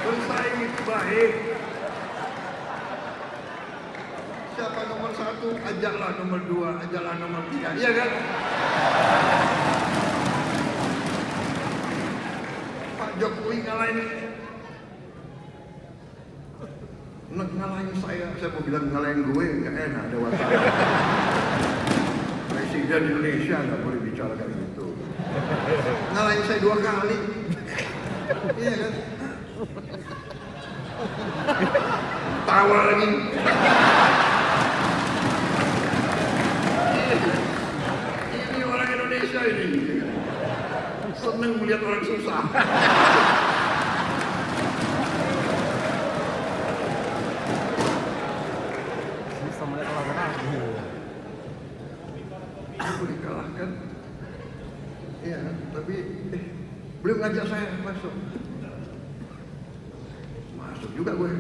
Speaker 7: Bersaing itu baik. Siapa nomor 1, ajaklah nomor 2, ajaklah nomor 3, iya kan? Pak Jokowi ngalahin saya mau bilang ngalahin gue, nggak enak, ada wartawan. Presiden Indonesia nggak boleh bicara kayak gitu. Ngalahin saya 2 kali, iya kan? Tawa lagi. Ini orang Indonesia ini seneng melihat orang susah. Aku dikalahkan, iya, tapi belum ngajak saya masuk. Masuk juga gue.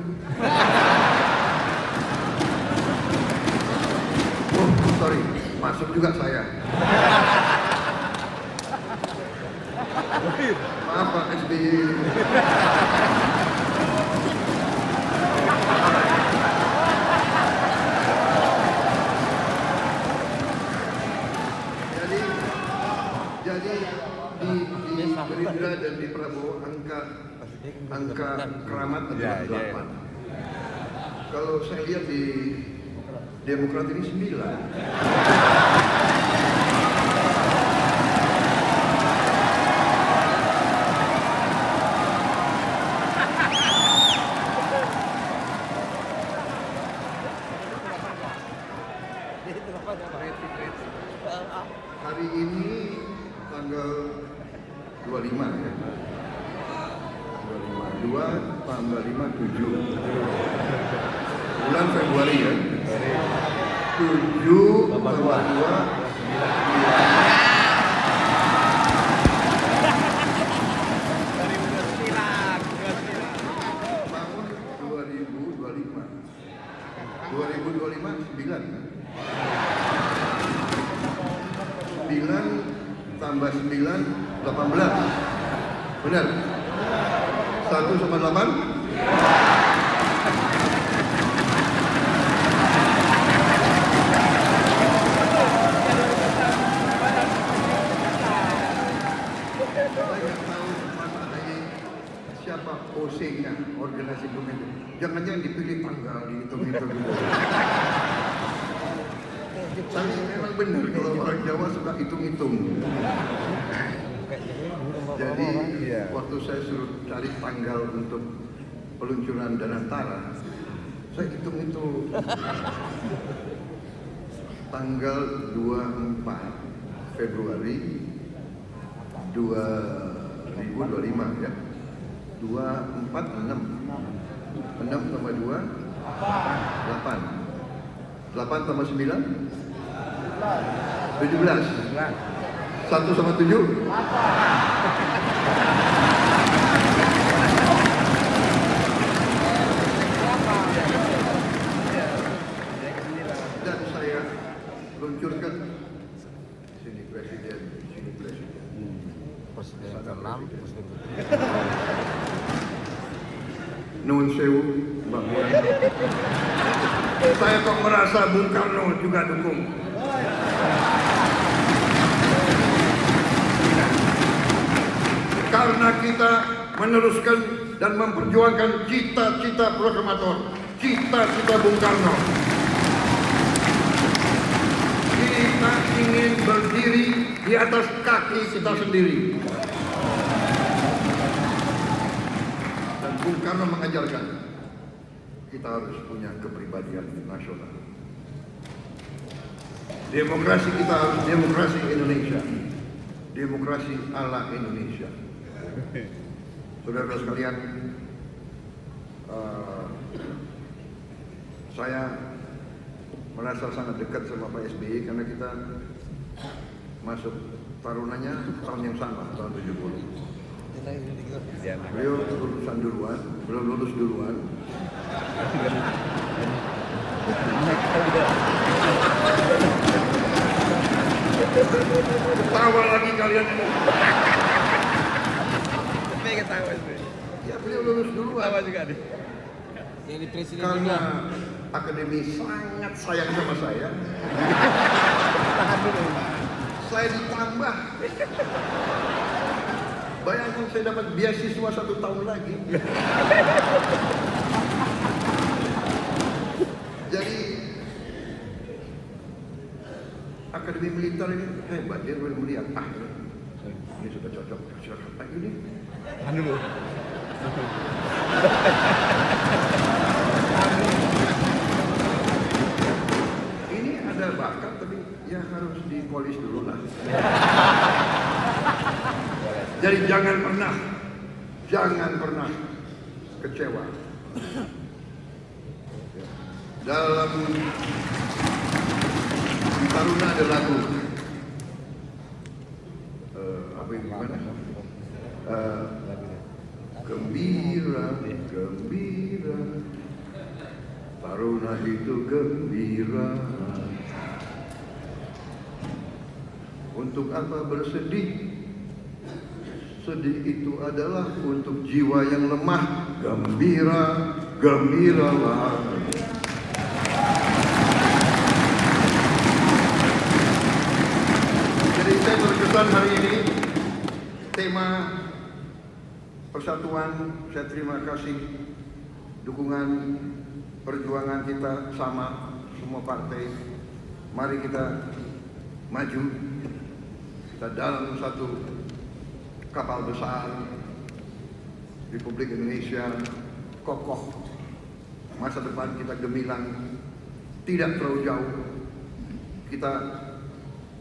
Speaker 7: Oh, sorry, masuk juga saya. Maaf Pak SBY. Jadi di Gerindra dan di Prabowo angka keramat adalah 8. Kalau saya lihat di Demokrat ini 9. Hari ini tanggal 25 ya. 25, 2 tambah 5, 7. Bulan Februari ya. 7 tambah 2, 9. Bangun 2025. 2025 9. 9 tambah 9, 18. Benar? 1 sama 8? Saya nggak tahu Mas AHY siapa OC-nya, organisasi pemilu. Jangan-jangan dipilih tanggal, dihitung-hitung dulu. Tapi memang benar kalau orang Jawa suka hitung-hitung. Jadi waktu saya suruh cari tanggal untuk peluncuran Danantara, saya hitung-hitung. Tanggal 24 Februari 2025 ya. 24, 6. 6 tambah 2, 8. 8 tambah 9, 17. 1 sama 7, 8. Dan saya luncurkan sini presiden, sini presiden.
Speaker 1: Presiden ke-6, Presiden ke-7.
Speaker 7: Nuhun sewu, Mbak Puan. Saya kok merasa Bung Karno juga dukung. Karena kita meneruskan dan memperjuangkan cita-cita proklamator, cita-cita Bung Karno. Kita ingin berdiri di atas kaki kita sendiri. Dan Bung Karno mengajarkan kita harus punya kepribadian nasional. Demokrasi kita harus demokrasi Indonesia. Demokrasi ala Indonesia. Saudara sekalian, saya merasa sangat dekat sama Pak SBY karena kita masuk tarunanya tahun yang sama, tahun 70. Beliau lulusan duluan, belum lulus duluan. Ketawa lagi kalian ini. Ya beliau lulus duluan.
Speaker 1: Jadi presiden
Speaker 7: Karena akademi sangat sayang sama saya. Saya ditambah. Bayangkan saya dapat beasiswa 1 tahun lagi. Jadi akademi militer ini hebat, dia boleh melihat ini sudah cocok, silakan ini. Ini ada bakat tapi ya harus dipolis dulu lah. Jadi jangan pernah kecewa. Dalam Taruna ada lagu apa yang gimana? Gembira, gembira, Taruna itu gembira. Untuk apa bersedih? Sedih itu adalah untuk jiwa yang lemah. Gembira, gembiralah. Jadi saya berkesan hari ini tema persatuan. Saya terima kasih dukungan perjuangan kita sama semua partai. Mari kita maju, kita dalam satu kapal besar Republik Indonesia kokoh. Masa depan kita gemilang, tidak terlalu jauh. Kita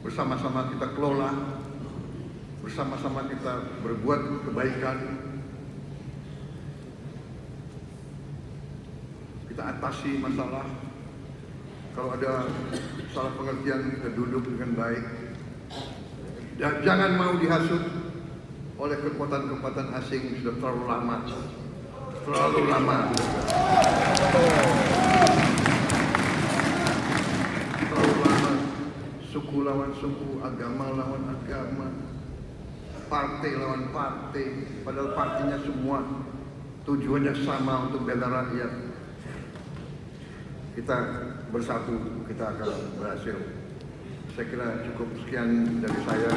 Speaker 7: bersama-sama kita kelola, bersama-sama kita berbuat kebaikan. Kita atasi masalah. Kalau ada salah pengertian, kita duduk dengan baik. Dan jangan mau dihasut oleh kekuatan-kekuatan asing. Sudah terlalu lama. Terlalu lama. Terlalu lama. Suku lawan suku, agama lawan agama, partai lawan partai, padahal partainya semua tujuannya sama untuk bela rakyat. Kita bersatu, kita akan berhasil. Saya kira cukup sekian dari saya.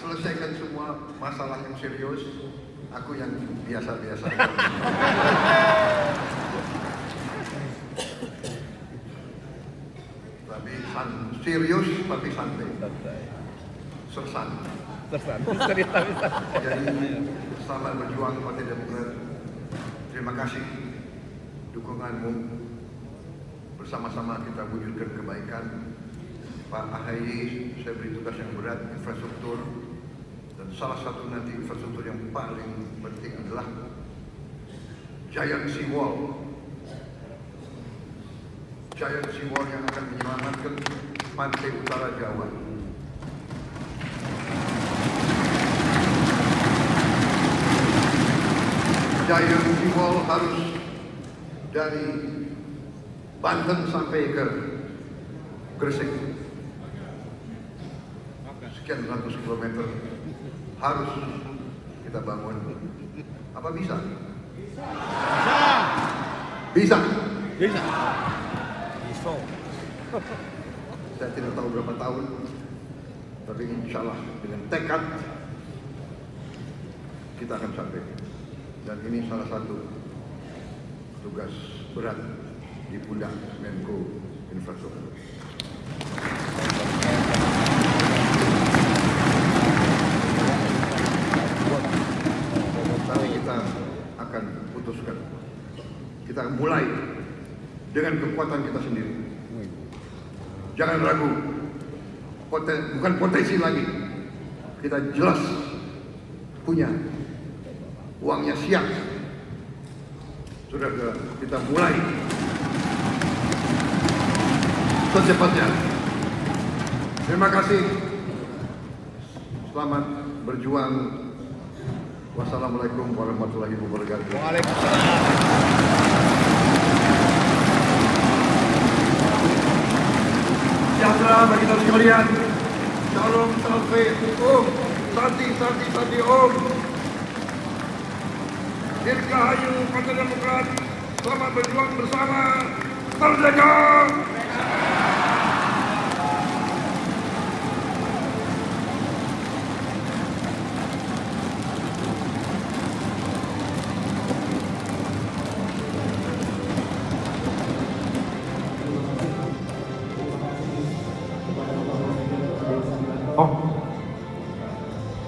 Speaker 7: Selesaikan semua masalah yang serius, aku yang biasa-biasa. Tapi serius tapi santai. Sersan. Jadi selamat berjuang Partai Demokrat. Terima kasih dukunganmu. Bersama-sama kita wujudkan kebaikan. Pak AHY, saya beri tugas yang berat, infrastruktur. Dan salah satu nanti infrastruktur yang paling penting adalah Giant Seawall. Giant Seawall yang akan menyelamatkan pantai utara Jawa. Giant Simbol harus dari Banten sampai ke Gresik. Sekian ratus kilometer harus kita bangun. Apa bisa? Bisa. Bisa. Saya tidak tahu berapa tahun, tapi insya Allah dengan tekad kita akan sampai. Dan ini salah satu tugas berat di pundak Menko Infrastruktur. Tapi kita akan putuskan. Kita akan mulai dengan kekuatan kita sendiri. Jangan ragu, bukan potensi lagi. Kita jelas punya uangnya siap. Sudah kita mulai secepatnya. Terima kasih. Selamat berjuang. Wassalamualaikum warahmatullahi wabarakatuh. Sejahtera bagi kita sekalian. Salam sampai Om. Santi Om. Dirgahayu Partai Demokrat. Selamat berjuang bersama. Merdeka!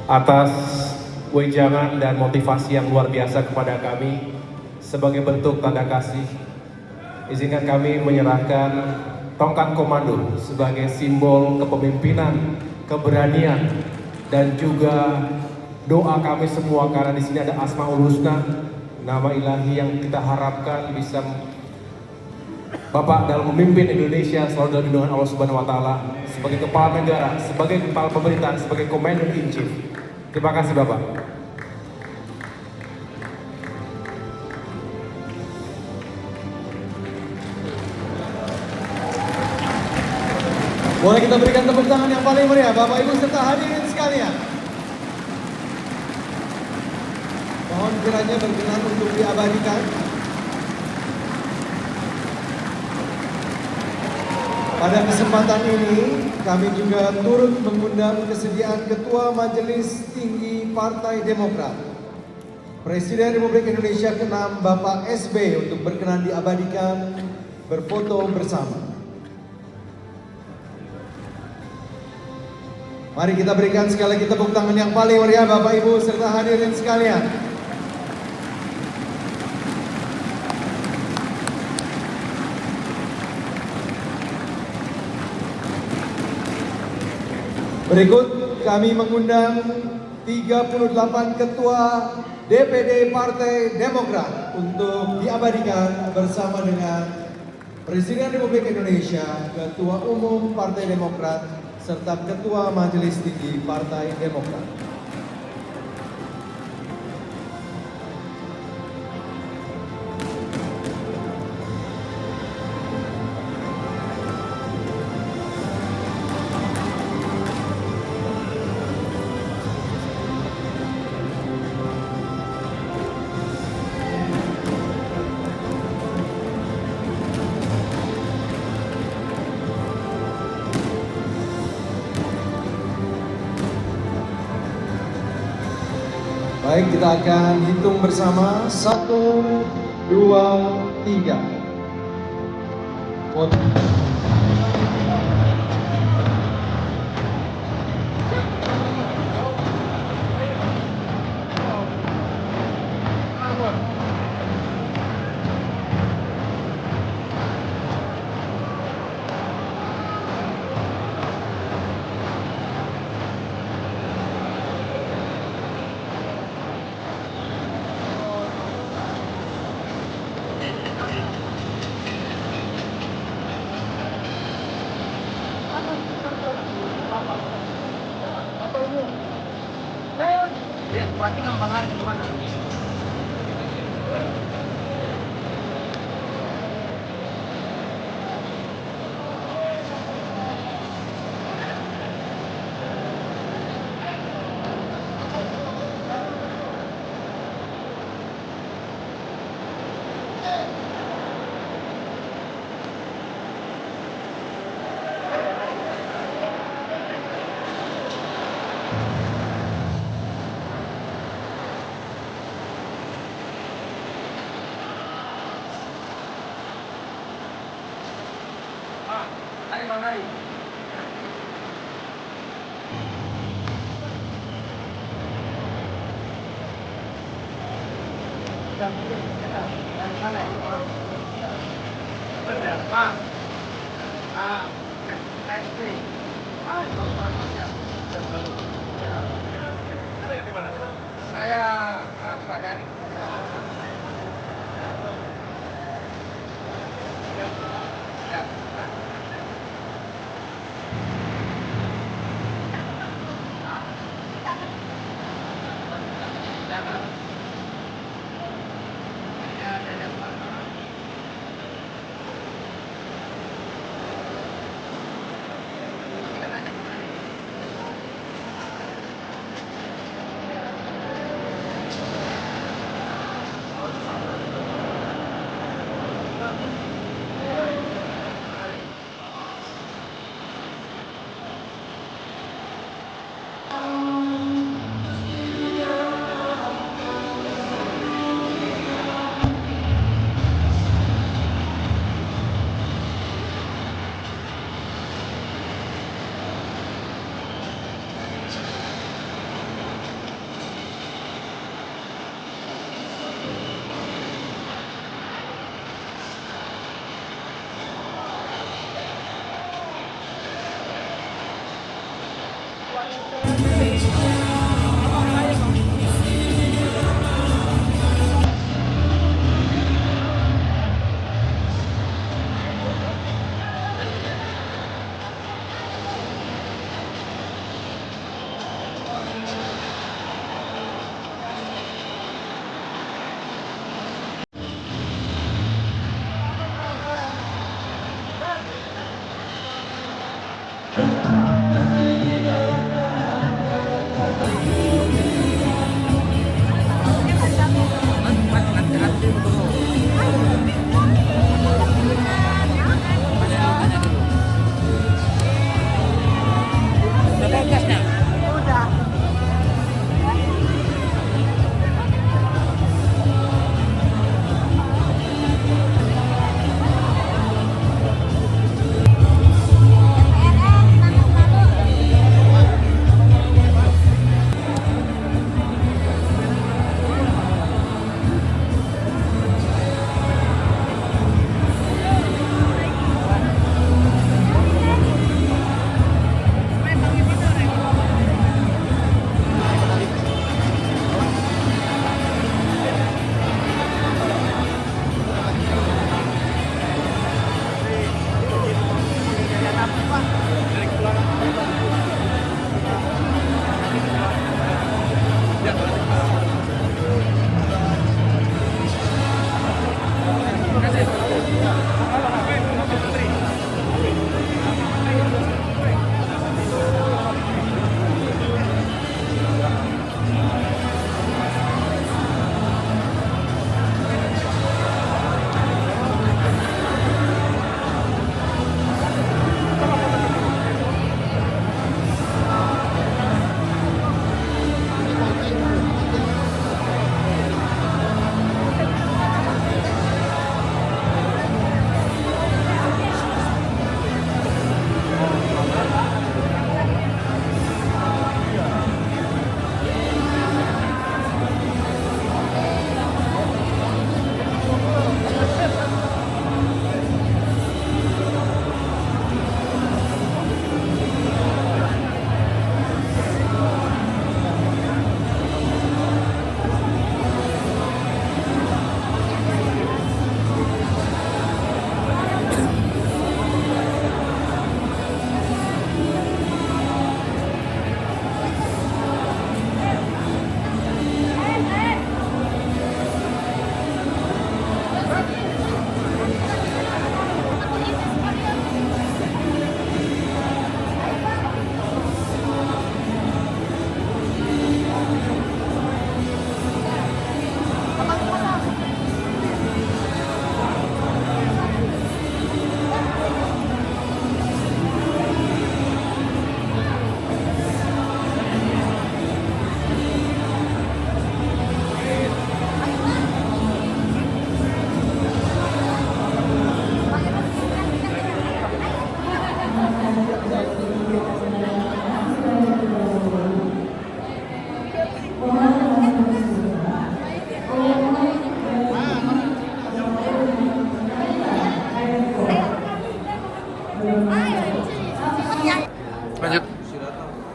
Speaker 6: Atas wejangan dan motivasi yang luar biasa kepada kami sebagai bentuk tanda kasih, izinkan kami menyerahkan tongkat komando sebagai simbol kepemimpinan, keberanian, dan juga doa kami semua, karena di sini ada Asmaul Husna, nama ilahi yang kita harapkan bisa Bapak dalam memimpin Indonesia selalu dalam lindungan Allah Subhanahu wa taala, sebagai kepala negara, sebagai kepala pemerintahan, sebagai Commander in Chief. Terima kasih Bapak.
Speaker 5: Boleh kita berikan tepuk tangan yang paling meriah Bapak Ibu serta hadirin sekalian. Mohon kiranya berkenan untuk diabadikan. Pada kesempatan ini, kami juga turut mengundang kesediaan Ketua Majelis Tinggi Partai Demokrat, Presiden Republik Indonesia ke-6 Bapak SB untuk berkenan diabadikan berfoto bersama. Mari kita berikan sekali lagi tepuk tangan yang paling meriah Bapak Ibu serta hadirin sekalian. Berikut kami mengundang 38 ketua DPD Partai Demokrat untuk diabadikan bersama dengan Presiden Republik Indonesia, Ketua Umum Partai Demokrat, serta Ketua Majelis Tinggi Partai Demokrat. Baik, kita akan hitung bersama 1, 2, 3. Foto.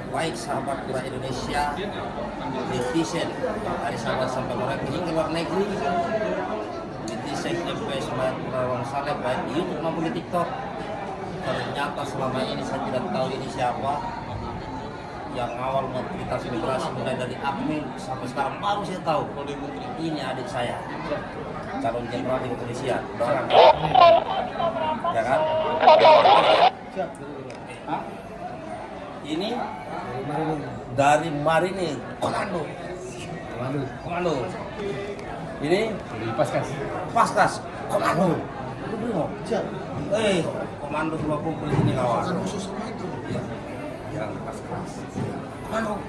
Speaker 1: baik sahabat Pura Indonesia, netizen dari Sabah sampai Merauke hingga luar negeri, netizen MP Semayat Pura Wonosalam baik di YouTube maupun di TikTok. Ternyata selama ini saya tidak tahu ini siapa. Yang awal mobilitas migrasi mulai dari admin sampai sekarang baru saya tahu ini adik saya, calon jenderal di kepolisian. Doakan, ya kan? Ini dari Marinir, komando. Ini Paskas, komando. Komando semua kumpul di sini kawan. Yang Paskas, komando.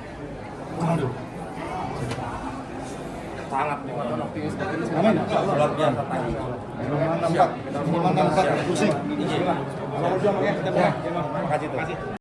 Speaker 1: Sangat luar biasa tadi. Siap. Pusing. Terima kasih tuh.